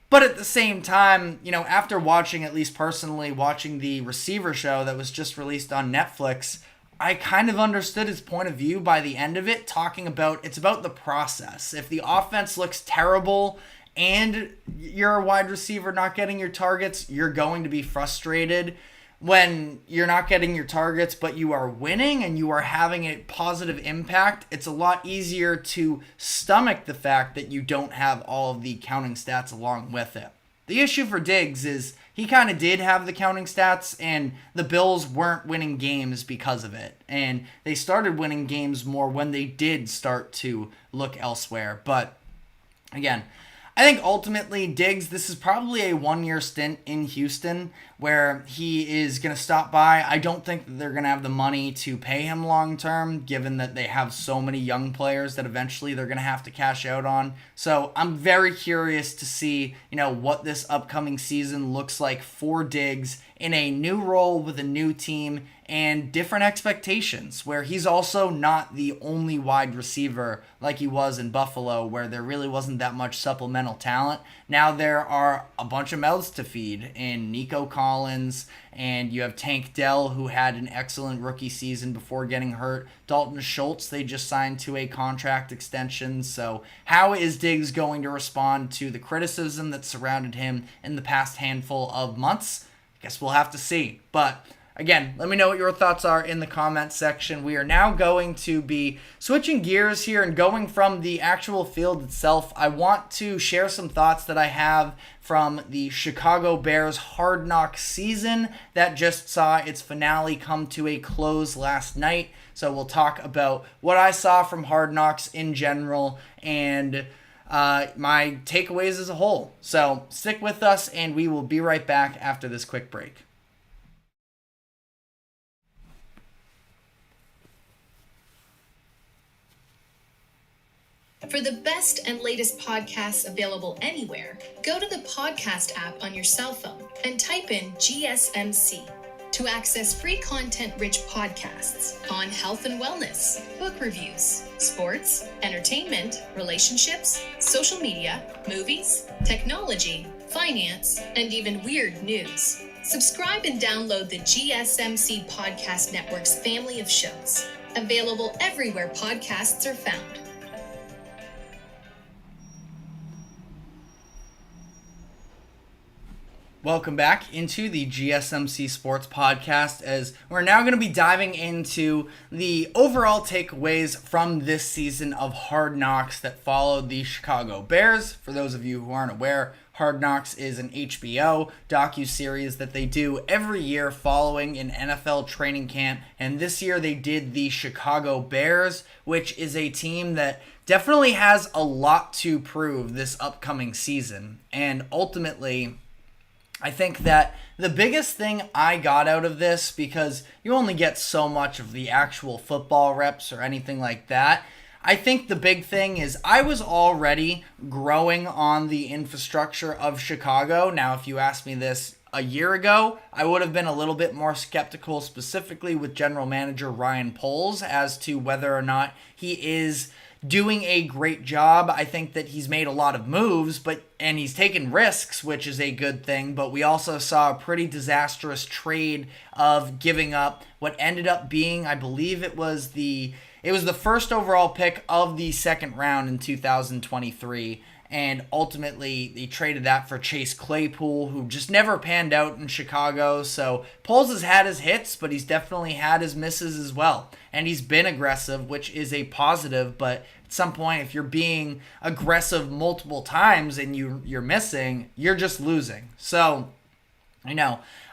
But at the same time, after watching, at least personally, watching the Receiver show that was just released on Netflix, I kind of understood his point of view by the end of it, talking about it's about the process. If the offense looks terrible and you're a wide receiver not getting your targets, you're going to be frustrated. When you're not getting your targets, but you are winning and you are having a positive impact, it's a lot easier to stomach the fact that you don't have all of the counting stats along with it. The issue for Diggs is he kind of did have the counting stats, and the Bills weren't winning games because of it. And they started winning games more when they did start to look elsewhere. But again, I think ultimately Diggs, this is probably a one-year stint in Houston where he is going to stop by. I don't think that they're going to have the money to pay him long-term, given that they have so many young players that eventually they're going to have to cash out on. So I'm very curious to see, what this upcoming season looks like for Diggs in a new role with a new team and different expectations, where he's also not the only wide receiver like he was in Buffalo, where there really wasn't that much supplemental talent. Now there are a bunch of mouths to feed in Nico Collins, and you have Tank Dell, who had an excellent rookie season before getting hurt. Dalton Schultz, they just signed to a contract extension. So how is Diggs going to respond to the criticism that surrounded him in the past handful of months? I guess we'll have to see. But again, let me know what your thoughts are in the comments section. We are now going to be switching gears here and going from the actual field itself. I want to share some thoughts that I have from the Chicago Bears Hard Knocks season that just saw its finale come to a close last night. So we'll talk about what I saw from Hard Knocks in general and my takeaways as a whole. So stick with us, and we will be right back after this quick break. For the best and latest podcasts available anywhere, go to the podcast app on your cell phone and type in GSMC to access free content-rich podcasts on health and wellness, book reviews, sports, entertainment, relationships, social media, movies, technology, finance, and even weird news. Subscribe and download the GSMC Podcast Network's family of shows, available everywhere podcasts are found. Welcome back into the GSMC Sports Podcast, as we're now going to be diving into the overall takeaways from this season of Hard Knocks that followed the Chicago Bears. For those of you who aren't aware, Hard Knocks is an HBO docuseries that they do every year following an NFL training camp. And this year they did the Chicago Bears, which is a team that definitely has a lot to prove this upcoming season. And ultimately, I think that the biggest thing I got out of this, because you only get so much of the actual football reps or anything like that, I think the big thing is I was already growing on the infrastructure of Chicago. Now, if you asked me this a year ago, I would have been a little bit more skeptical, specifically with general manager Ryan Poles, as to whether or not he is doing a great job. I think that he's made a lot of moves, and he's taken risks, which is a good thing, but we also saw a pretty disastrous trade of giving up what ended up being, I believe it was the first overall pick of the second round in 2023, and ultimately they traded that for Chase Claypool, who just never panned out in Chicago. So Poles has had his hits, but he's definitely had his misses as well. And he's been aggressive, which is a positive, but at some point, if you're being aggressive multiple times and you're missing, you're just losing. So,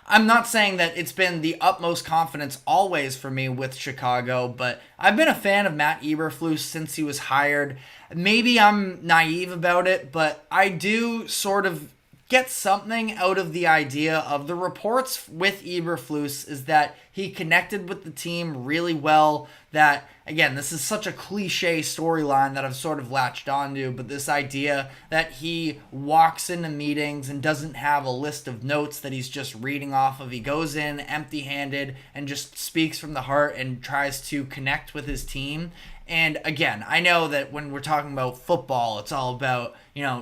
I'm not saying that it's been the utmost confidence always for me with Chicago, but I've been a fan of Matt Eberflus since he was hired. Maybe I'm naive about it, but I do sort of get something out of the idea of the reports with Eberflus is that he connected with the team really well. That, again, this is such a cliche storyline that I've sort of latched onto, but this idea that he walks into meetings and doesn't have a list of notes that he's just reading off of. He goes in empty-handed and just speaks from the heart and tries to connect with his team. And again, I know that when we're talking about football, it's all about,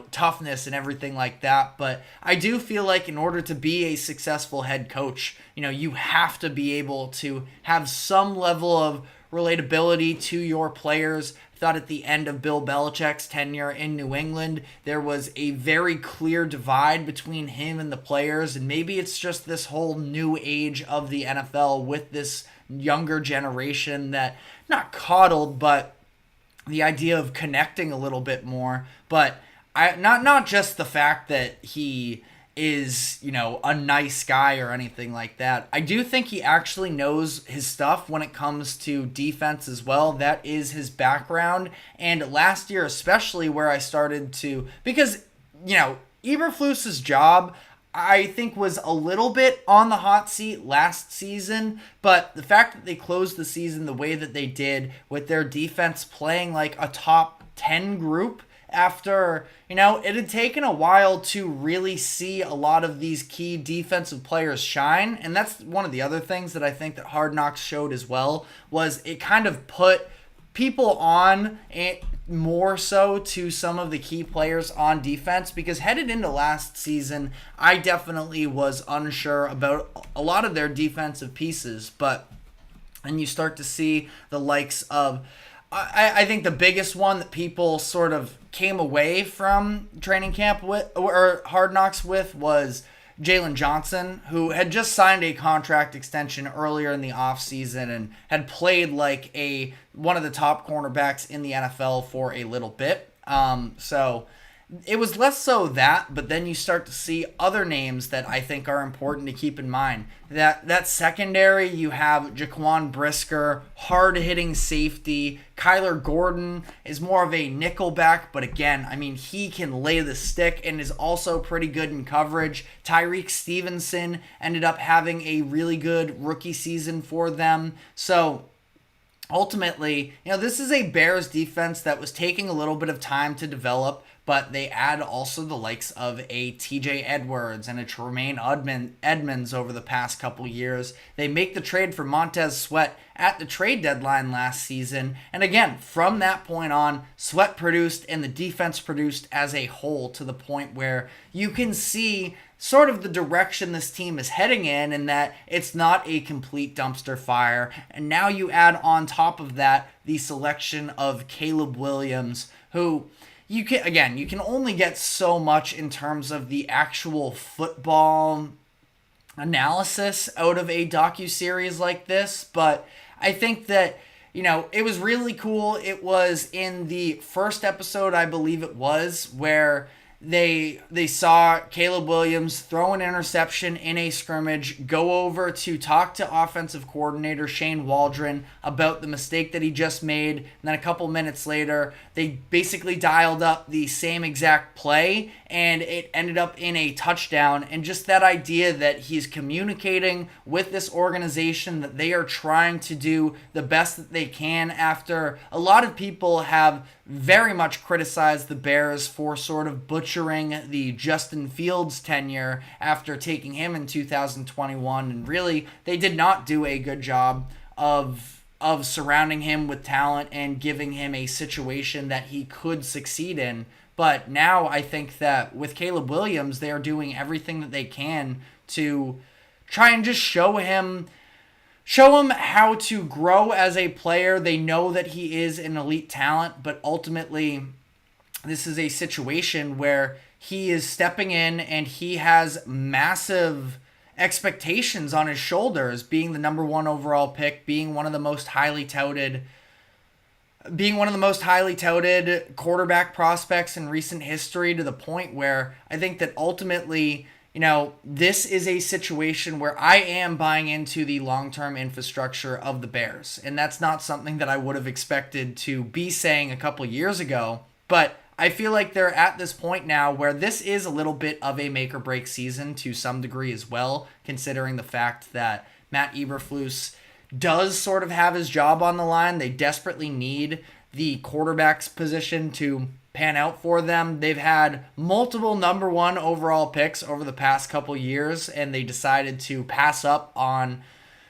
toughness and everything like that. But I do feel like in order to be a successful head coach, you have to be able to have some level of relatability to your players. I thought at the end of Bill Belichick's tenure in New England, there was a very clear divide between him and the players. And maybe it's just this whole new age of the NFL with this younger generation that, not coddled, but the idea of connecting a little bit more. But not just the fact that he is, a nice guy or anything like that. I do think he actually knows his stuff when it comes to defense as well. That is his background. And last year especially, where I started to, because, Eberflus's job, I think, was a little bit on the hot seat last season, but the fact that they closed the season the way that they did with their defense playing like a top 10 group after, it had taken a while to really see a lot of these key defensive players shine. And that's one of the other things that I think that Hard Knocks showed as well, was it kind of put people on it more so to some of the key players on defense, because headed into last season, I definitely was unsure about a lot of their defensive pieces, and you start to see the likes of, I think the biggest one that people sort of came away from training camp with, or Hard Knocks with, was Jalen Johnson, who had just signed a contract extension earlier in the offseason and had played like one of the top cornerbacks in the NFL for a little bit. So it was less so that, but then you start to see other names that I think are important to keep in mind. That secondary, you have Jaquan Brisker, hard-hitting safety. Kyler Gordon is more of a nickelback, but again, he can lay the stick and is also pretty good in coverage. Tyreek Stevenson ended up having a really good rookie season for them. So ultimately, this is a Bears defense that was taking a little bit of time to develop, but they add also the likes of a TJ Edwards and a Tremaine Edmonds over the past couple years. They make the trade for Montez Sweat at the trade deadline last season. And again, from that point on, Sweat produced and the defense produced as a whole, to the point where you can see sort of the direction this team is heading in, and that it's not a complete dumpster fire. And now you add on top of that the selection of Caleb Williams, who you can only get so much in terms of the actual football analysis out of a docuseries like this, but I think that, it was really cool. It was in the first episode, I believe it was, where they saw Caleb Williams throw an interception in a scrimmage, go over to talk to offensive coordinator Shane Waldron about the mistake that he just made, and then a couple minutes later, they basically dialed up the same exact play, and it ended up in a touchdown. And just that idea that he's communicating with this organization, that they are trying to do the best that they can after a lot of people have very much criticized the Bears for sort of butchering the Justin Fields tenure after taking him in 2021, and really they did not do a good job of surrounding him with talent and giving him a situation that he could succeed in. But now I think that with Caleb Williams, they are doing everything that they can to try and just show him how to grow as a player. They know that he is an elite talent, but ultimately this is a situation where he is stepping in and he has massive expectations on his shoulders, being the number 1 overall pick, being one of the most highly touted quarterback prospects in recent history, to the point where I think that ultimately, this is a situation where I am buying into the long-term infrastructure of the Bears. And that's not something that I would have expected to be saying a couple years ago. But I feel like they're at this point now where this is a little bit of a make or break season to some degree as well, considering the fact that Matt Eberflus does sort of have his job on the line. They desperately need the quarterback's position to pan out for them. They've had multiple number 1 overall picks over the past couple years, and they decided to pass up on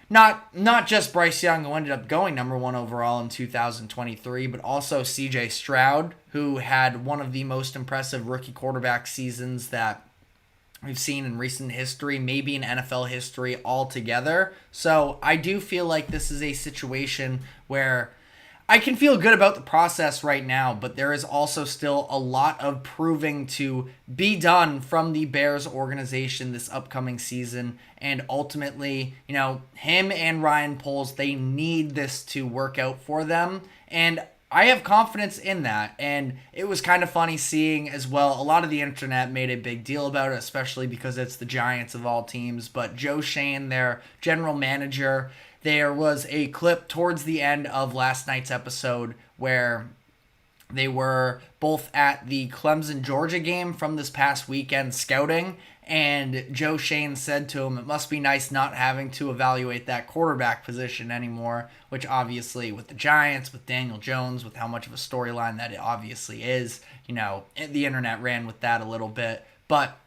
not just Bryce Young, who ended up going number 1 overall in 2023, but also CJ Stroud, who had one of the most impressive rookie quarterback seasons that we've seen in recent history, maybe in NFL history altogether. So I do feel like this is a situation where I can feel good about the process right now, but there is also still a lot of proving to be done from the Bears organization this upcoming season. And ultimately, him and Ryan Poles, they need this to work out for them. And I have confidence in that. And it was kind of funny seeing as well, a lot of the internet made a big deal about it, especially because it's the Giants of all teams. But Joe Shane, their general manager, there was a clip towards the end of last night's episode where they were both at the Clemson-Georgia game from this past weekend scouting, and Joe Shane said to him, it must be nice not having to evaluate that quarterback position anymore, which obviously with the Giants, with Daniel Jones, with how much of a storyline that it obviously is, the internet ran with that a little bit. But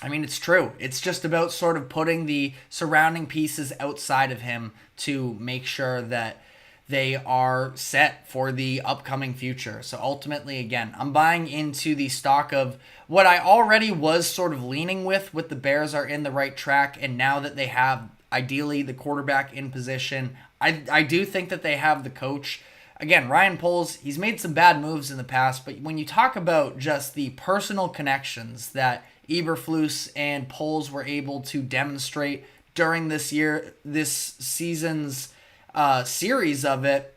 I mean, it's true. It's just about sort of putting the surrounding pieces outside of him to make sure that they are set for the upcoming future. So ultimately, again, I'm buying into the stock of what I already was sort of leaning with the Bears are in the right track. And now that they have ideally the quarterback in position, I do think that they have the coach. Again, Ryan Poles, he's made some bad moves in the past, but when you talk about just the personal connections that Eberflus and Poles were able to demonstrate during this season's series of it,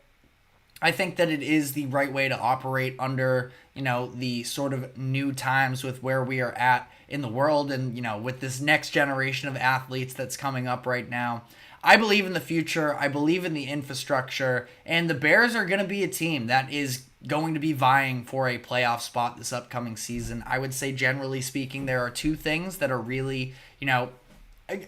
I think that it is the right way to operate under, the sort of new times with where we are at in the world and, with this next generation of athletes that's coming up right now. I believe in the future. I believe in the infrastructure, and the Bears are going to be a team that is going to be vying for a playoff spot this upcoming season. I would say, generally speaking, there are 2 things that are really,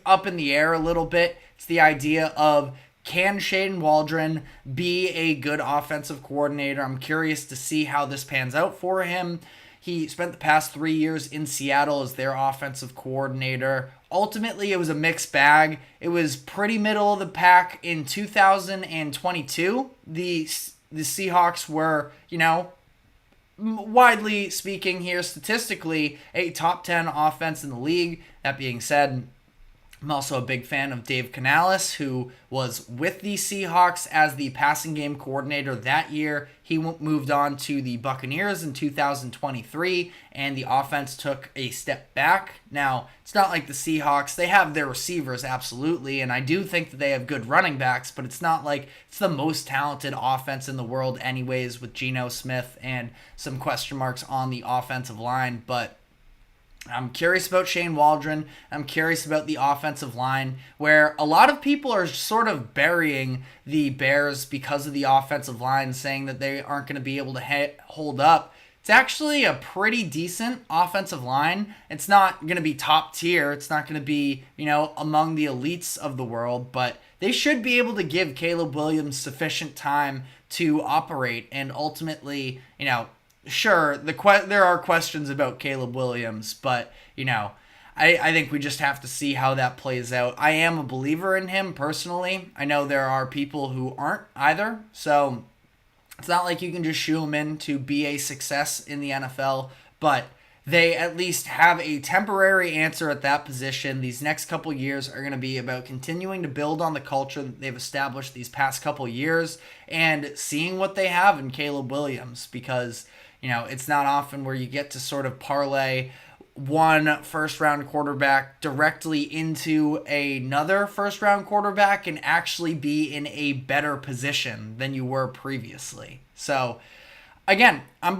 up in the air a little bit. It's the idea of, can Shane Waldron be a good offensive coordinator? I'm curious to see how this pans out for him. He spent the past 3 years in Seattle as their offensive coordinator. Ultimately, it was a mixed bag. It was pretty middle of the pack in 2022. The Seahawks were, widely speaking here, statistically, a top 10 offense in the league. That being said, I'm also a big fan of Dave Canales, who was with the Seahawks as the passing game coordinator that year. He moved on to the Buccaneers in 2023, and the offense took a step back. Now, it's not like the Seahawks. They have their receivers, absolutely, and I do think that they have good running backs, but it's not like it's the most talented offense in the world anyways, with Geno Smith and some question marks on the offensive line. But I'm curious about Shane Waldron. I'm curious about the offensive line, where a lot of people are sort of burying the Bears because of the offensive line, saying that they aren't going to be able to hold up. It's actually a pretty decent offensive line. It's not going to be top tier. It's not going to be, among the elites of the world, but they should be able to give Caleb Williams sufficient time to operate and ultimately, sure, there are questions about Caleb Williams, but, I think we just have to see how that plays out. I am a believer in him personally. I know there are people who aren't either, so it's not like you can just shoo him in to be a success in the NFL, but they at least have a temporary answer at that position. These next couple years are going to be about continuing to build on the culture that they've established these past couple years and seeing what they have in Caleb Williams, because it's not often where you get to sort of parlay one first-round quarterback directly into another first-round quarterback and actually be in a better position than you were previously. So, again, I'm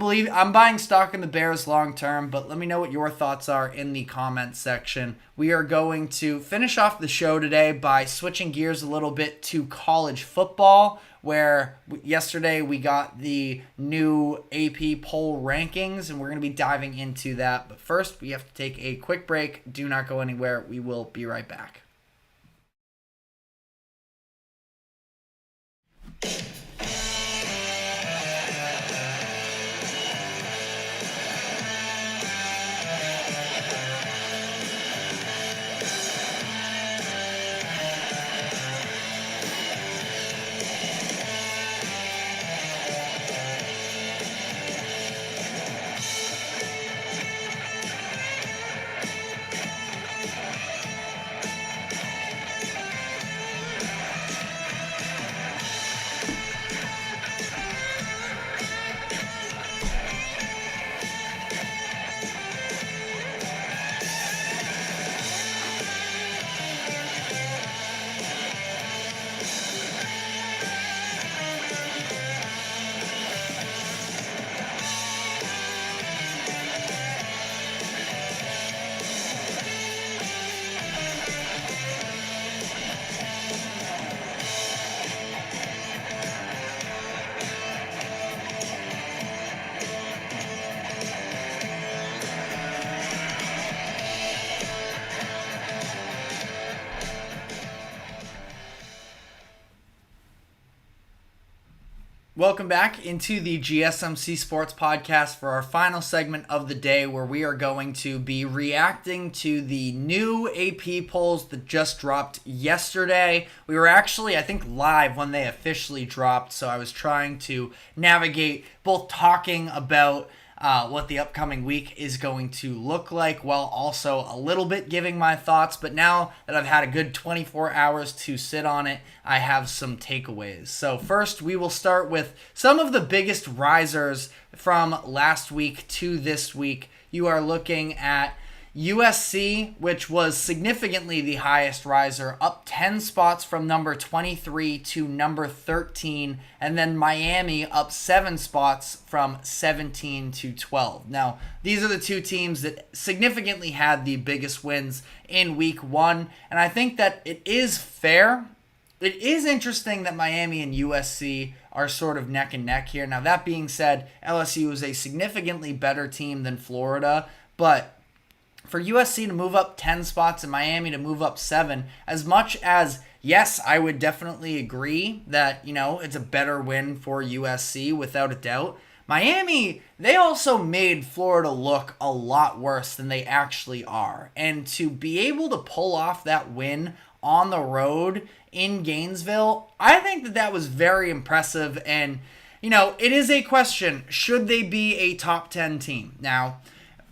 buying stock in the Bears long-term, but let me know what your thoughts are in the comments section. We are going to finish off the show today by switching gears a little bit to college football, where yesterday we got the new AP poll rankings, and we're going to be diving into that. But first, we have to take a quick break. Do not go anywhere. We will be right back. Welcome back into the GSMC Sports Podcast for our final segment of the day, where we are going to be reacting to the new AP polls that just dropped yesterday. We were actually, I think, live when they officially dropped, so I was trying to navigate both talking about what the upcoming week is going to look like, while also a little bit giving my thoughts. But now that I've had a good 24 hours to sit on it, I have some takeaways. So first, we will start with some of the biggest risers from last week to this week. You are looking at USC, which was significantly the highest riser, up 10 spots from number 23 to number 13, and then Miami up 7 spots from 17 to 12. Now, these are the two teams that significantly had the biggest wins in week one, and I think that it is fair. It is interesting that Miami and USC are sort of neck and neck here. Now, that being said, LSU is a significantly better team than Florida, but for USC to move up 10 spots and Miami to move up 7, as much as, yes, I would definitely agree that, it's a better win for USC without a doubt, Miami, they also made Florida look a lot worse than they actually are. And to be able to pull off that win on the road in Gainesville, I think that was very impressive. And, it is a question, should they be a top 10 team? Now,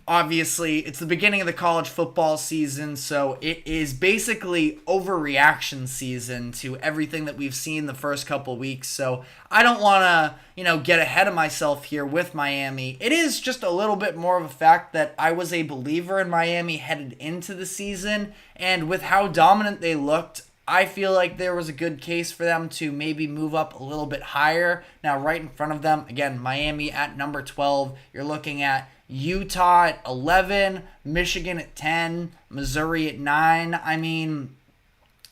obviously, it's the beginning of the college football season, so it is basically overreaction season to everything that we've seen the first couple weeks. So I don't want to, get ahead of myself here with Miami. It is just a little bit more of a fact that I was a believer in Miami headed into the season, and with how dominant they looked, I feel like there was a good case for them to maybe move up a little bit higher. Now, right in front of them, again, Miami at number 12. You're looking at Utah at 11, Michigan at 10, Missouri at 9. I mean,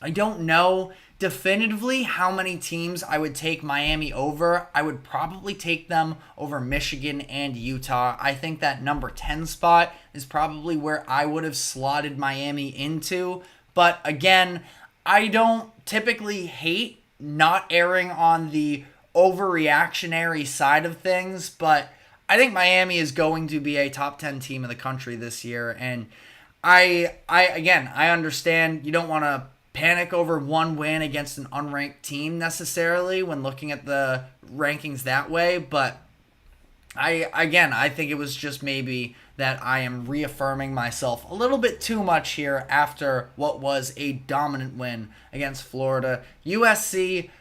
I don't know definitively how many teams I would take Miami over. I would probably take them over Michigan and Utah. I think that number 10 spot is probably where I would have slotted Miami into. But again, I don't typically hate not erring on the overreactionary side of things, but I think Miami is going to be a top 10 team in the country this year. And I understand you don't want to panic over one win against an unranked team necessarily when looking at the rankings that way, but I think it was just maybe that I am reaffirming myself a little bit too much here after what was a dominant win against Florida. USC,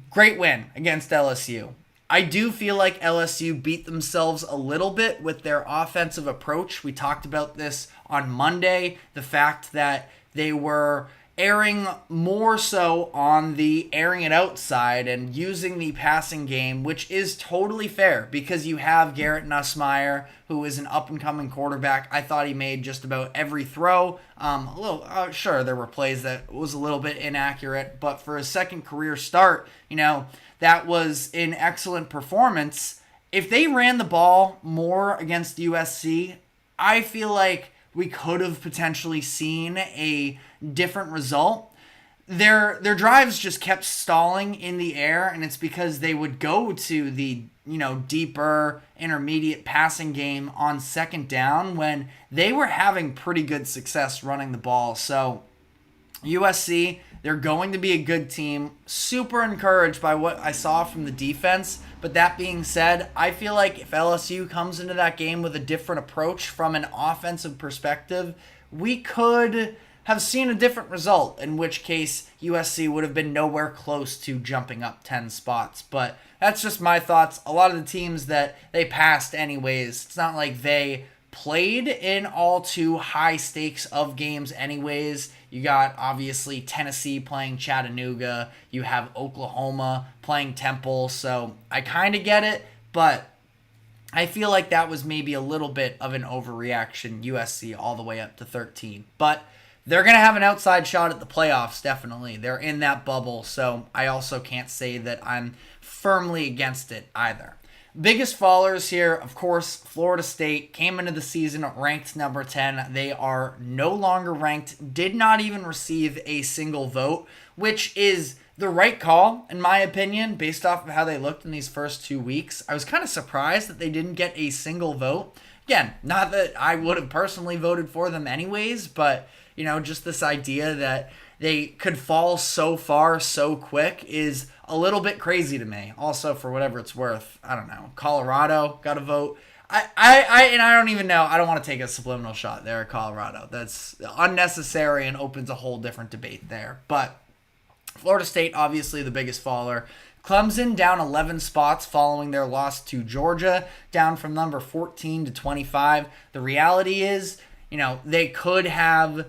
great win against LSU. I do feel like LSU beat themselves a little bit with their offensive approach. We talked about this on Monday, the fact that they were airing more so on the airing it outside and using the passing game, which is totally fair because you have Garrett Nussmeier, who is an up-and-coming quarterback. I thought he made just about every throw. Sure, there were plays that was a little bit inaccurate, but for his second career start, that was an excellent performance. If they ran the ball more against USC, I feel like we could have potentially seen a different result. Their drives just kept stalling in the air, and it's because they would go to the deeper intermediate passing game on second down when they were having pretty good success running the ball. So USC, they're going to be a good team. Super encouraged by what I saw from the defense. But that being said, I feel like if LSU comes into that game with a different approach from an offensive perspective, we could have seen a different result, in which case USC would have been nowhere close to jumping up 10 spots. But that's just my thoughts. A lot of the teams that they passed anyways, it's not like they played in all too high stakes of games anyways. You got obviously Tennessee playing Chattanooga. You have Oklahoma playing Temple. So I kind of get it, but I feel like that was maybe a little bit of an overreaction, USC all the way up to 13. But they're going to have an outside shot at the playoffs, definitely. They're in that bubble, so I also can't say that I'm firmly against it either. Biggest fallers here, of course, Florida State came into the season ranked number 10. They are no longer ranked, did not even receive a single vote, which is the right call, in my opinion, based off of how they looked in these first 2 weeks. I was kind of surprised that they didn't get a single vote. Again, not that I would have personally voted for them anyways, but, just this idea that they could fall so far so quick is a little bit crazy to me. Also, for whatever it's worth, I don't know. Colorado got a vote. I don't even know. I don't want to take a subliminal shot there at Colorado. That's unnecessary and opens a whole different debate there. But Florida State, obviously the biggest faller. Clemson down 11 spots following their loss to Georgia, down from number 14 to 25. The reality is, they could have...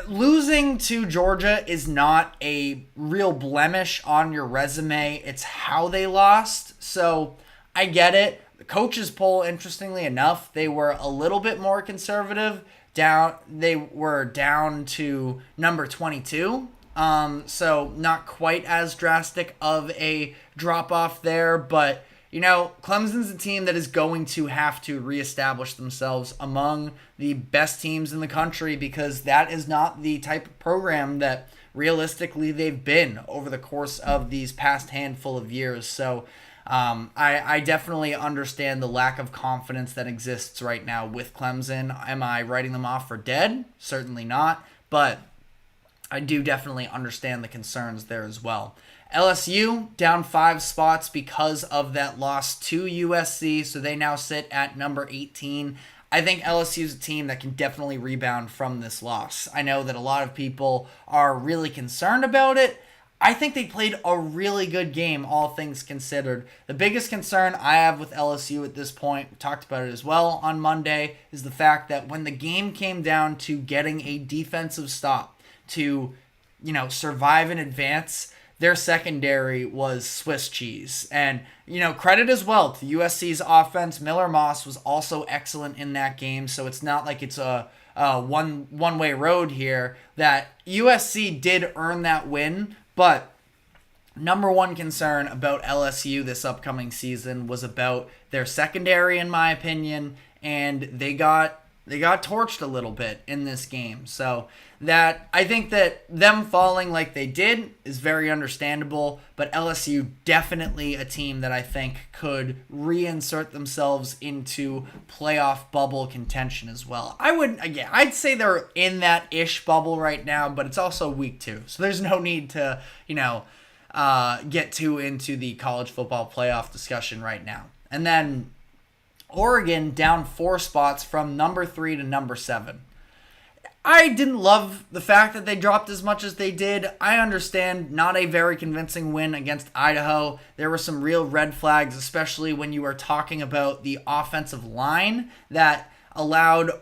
Losing to Georgia is not a real blemish on your resume. It's how they lost. So I get it. The coaches poll, interestingly enough, they were a little bit more conservative. They were down to number 22. So not quite as drastic of a drop off there, but Clemson's a team that is going to have to reestablish themselves among the best teams in the country because that is not the type of program that realistically they've been over the course of these past handful of years. So I definitely understand the lack of confidence that exists right now with Clemson. Am I writing them off for dead? Certainly not, but I do definitely understand the concerns there as well. LSU down 5 spots because of that loss to USC, so they now sit at number 18. I think LSU is a team that can definitely rebound from this loss. I know that a lot of people are really concerned about it. I think they played a really good game, all things considered. The biggest concern I have with LSU at this point, we talked about it as well on Monday, is the fact that when the game came down to getting a defensive stop to, survive and advance, their secondary was Swiss cheese. And, credit as well to USC's offense. Miller Moss was also excellent in that game, so it's not like it's a one-way road here. That USC did earn that win, but number one concern about LSU this upcoming season was about their secondary, in my opinion, and they got torched a little bit in this game. So that I think that them falling like they did is very understandable, but LSU definitely a team that I think could reinsert themselves into playoff bubble contention as well. I'd say they're in that ish bubble right now, but it's also week 2, so there's no need to, get too into the college football playoff discussion right now. And then Oregon down 4 spots from number 3 to number 7. I didn't love the fact that they dropped as much as they did. I understand not a very convincing win against Idaho. There were some real red flags, especially when you are talking about the offensive line that allowed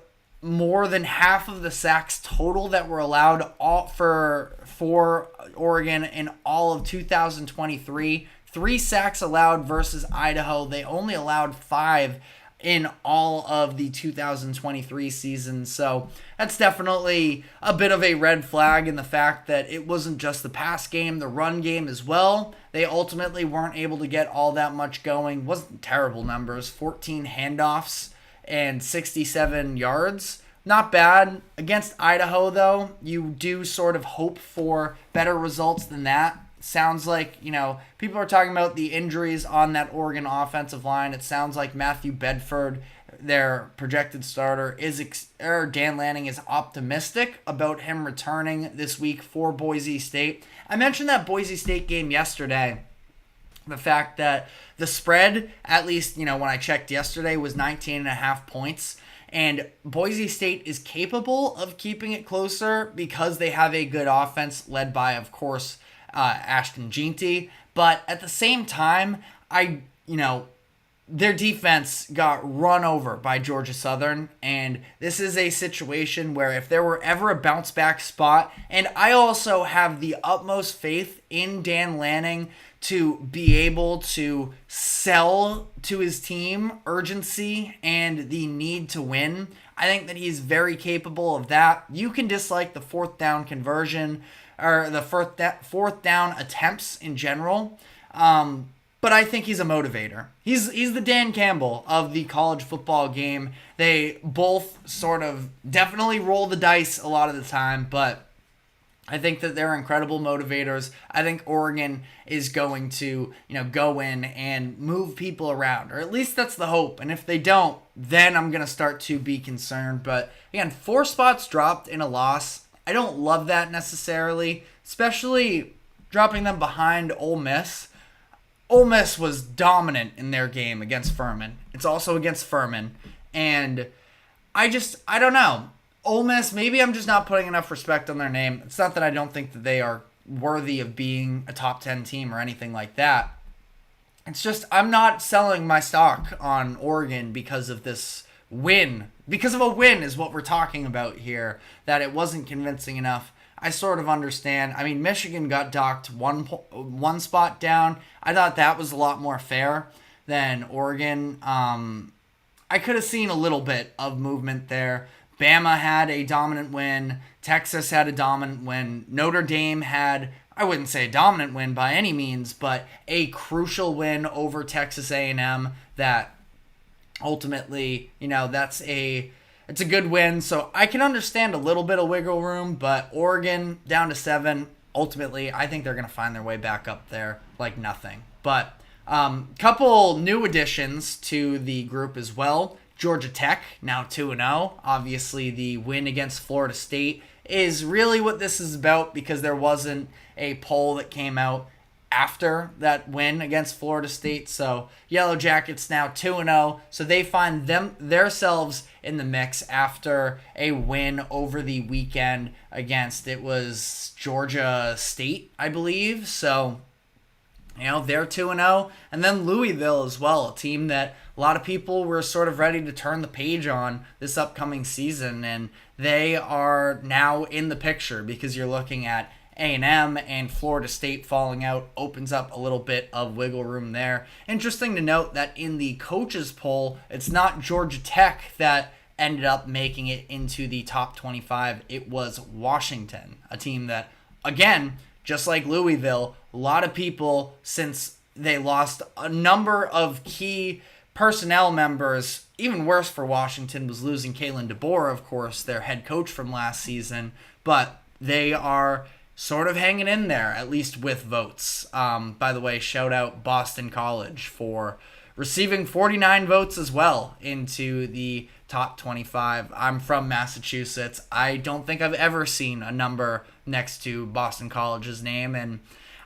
more than half of the sacks total that were allowed for Oregon in all of 2023. 3 sacks allowed versus Idaho. They only allowed 5 in all of the 2023 season. So that's definitely a bit of a red flag in the fact that it wasn't just the pass game, the run game as well. They ultimately weren't able to get all that much going. Wasn't terrible numbers, 14 handoffs and 67 yards. Not bad. Against Idaho, though, you do sort of hope for better results than that. Sounds like, people are talking about the injuries on that Oregon offensive line. It sounds like Matthew Bedford, their projected starter, Dan Lanning is optimistic about him returning this week for Boise State. I mentioned that Boise State game yesterday. The fact that the spread, at least, when I checked yesterday, was 19.5 points. And Boise State is capable of keeping it closer because they have a good offense led by, of course, Ashton Jeanty. But at the same time, their defense got run over by Georgia Southern. And this is a situation where if there were ever a bounce back spot, and I also have the utmost faith in Dan Lanning to be able to sell to his team urgency and the need to win. I think that he's very capable of that. You can dislike the 4th down conversion or the fourth down attempts in general, but I think he's a motivator. He's the Dan Campbell of the college football game. They both sort of definitely roll the dice a lot of the time, but I think that they're incredible motivators. I think Oregon is going to, go in and move people around, or at least that's the hope. And if they don't, then I'm going to start to be concerned. But again, 4 spots dropped in a loss. I don't love that necessarily, especially dropping them behind Ole Miss. Ole Miss was dominant in their game against Furman. It's also against Furman. And I don't know. Ole Miss, maybe I'm just not putting enough respect on their name. It's not that I don't think that they are worthy of being a top 10 team or anything like that. It's just I'm not selling my stock on Oregon because of this win. Because of a win is what we're talking about here, that it wasn't convincing enough. I sort of understand. I mean, Michigan got docked one spot down. I thought that was a lot more fair than Oregon. I could have seen a little bit of movement there. Bama had a dominant win. Texas had a dominant win. Notre Dame had, I wouldn't say a dominant win by any means, but a crucial win over Texas A&M that ultimately, it's a good win. So I can understand a little bit of wiggle room, but Oregon down to 7, ultimately, I think they're going to find their way back up there like nothing. But couple new additions to the group as well. Georgia Tech, now 2-0. Obviously, the win against Florida State is really what this is about because there wasn't a poll that came out after that win against Florida State. So, Yellow Jackets now 2-0. So they find themselves in the mix after a win over the weekend against, it was Georgia State, I believe. So, they're 2-0. And then Louisville as well, a team that a lot of people were sort of ready to turn the page on this upcoming season, and they are now in the picture because you're looking at A&M and Florida State falling out opens up a little bit of wiggle room there. Interesting to note that in the coaches poll, it's not Georgia Tech that ended up making it into the top 25. It was Washington, a team that, again, just like Louisville, a lot of people, since they lost a number of key personnel members, even worse for Washington was losing Kalen DeBoer, of course, their head coach from last season, but they are sort of hanging in there, at least with votes. By the way, shout out Boston College for receiving 49 votes as well into the top 25. I'm from Massachusetts. I don't think I've ever seen a number next to Boston College's name, and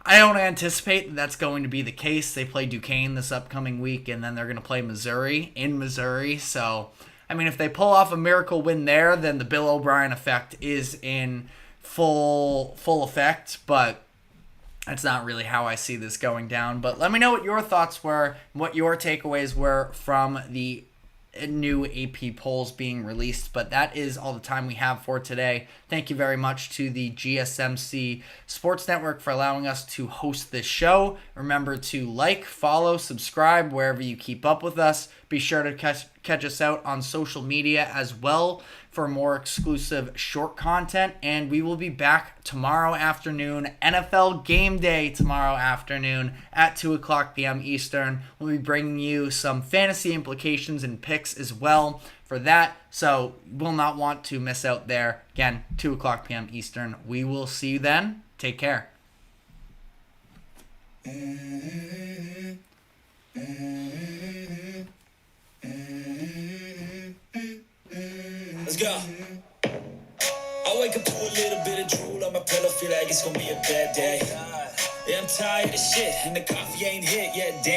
I don't anticipate that's going to be the case. They play Duquesne this upcoming week, and then they're going to play Missouri in Missouri. So, I mean, if they pull off a miracle win there, then the Bill O'Brien effect is in full effect, but that's not really how I see this going down. But let me know what your thoughts were, what your takeaways were from the new AP polls being released. But that is all the time we have for today. Thank you very much to the GSMC Sports Network for allowing us to host this show. Remember to like, follow, subscribe wherever you keep up with us. Be sure to catch us out on social media as well for more exclusive short content. And we will be back tomorrow afternoon, NFL game day tomorrow afternoon at 2 o'clock p.m. Eastern. We'll be bringing you some fantasy implications and picks as well for that. So you will not want to miss out there. Again, 2 o'clock p.m. Eastern. We will see you then. Take care. Let's go. I wake up to a little bit of drool on my pillow, feel like it's gonna be a bad day. Yeah, I'm tired of shit, and the coffee ain't hit yet, damn.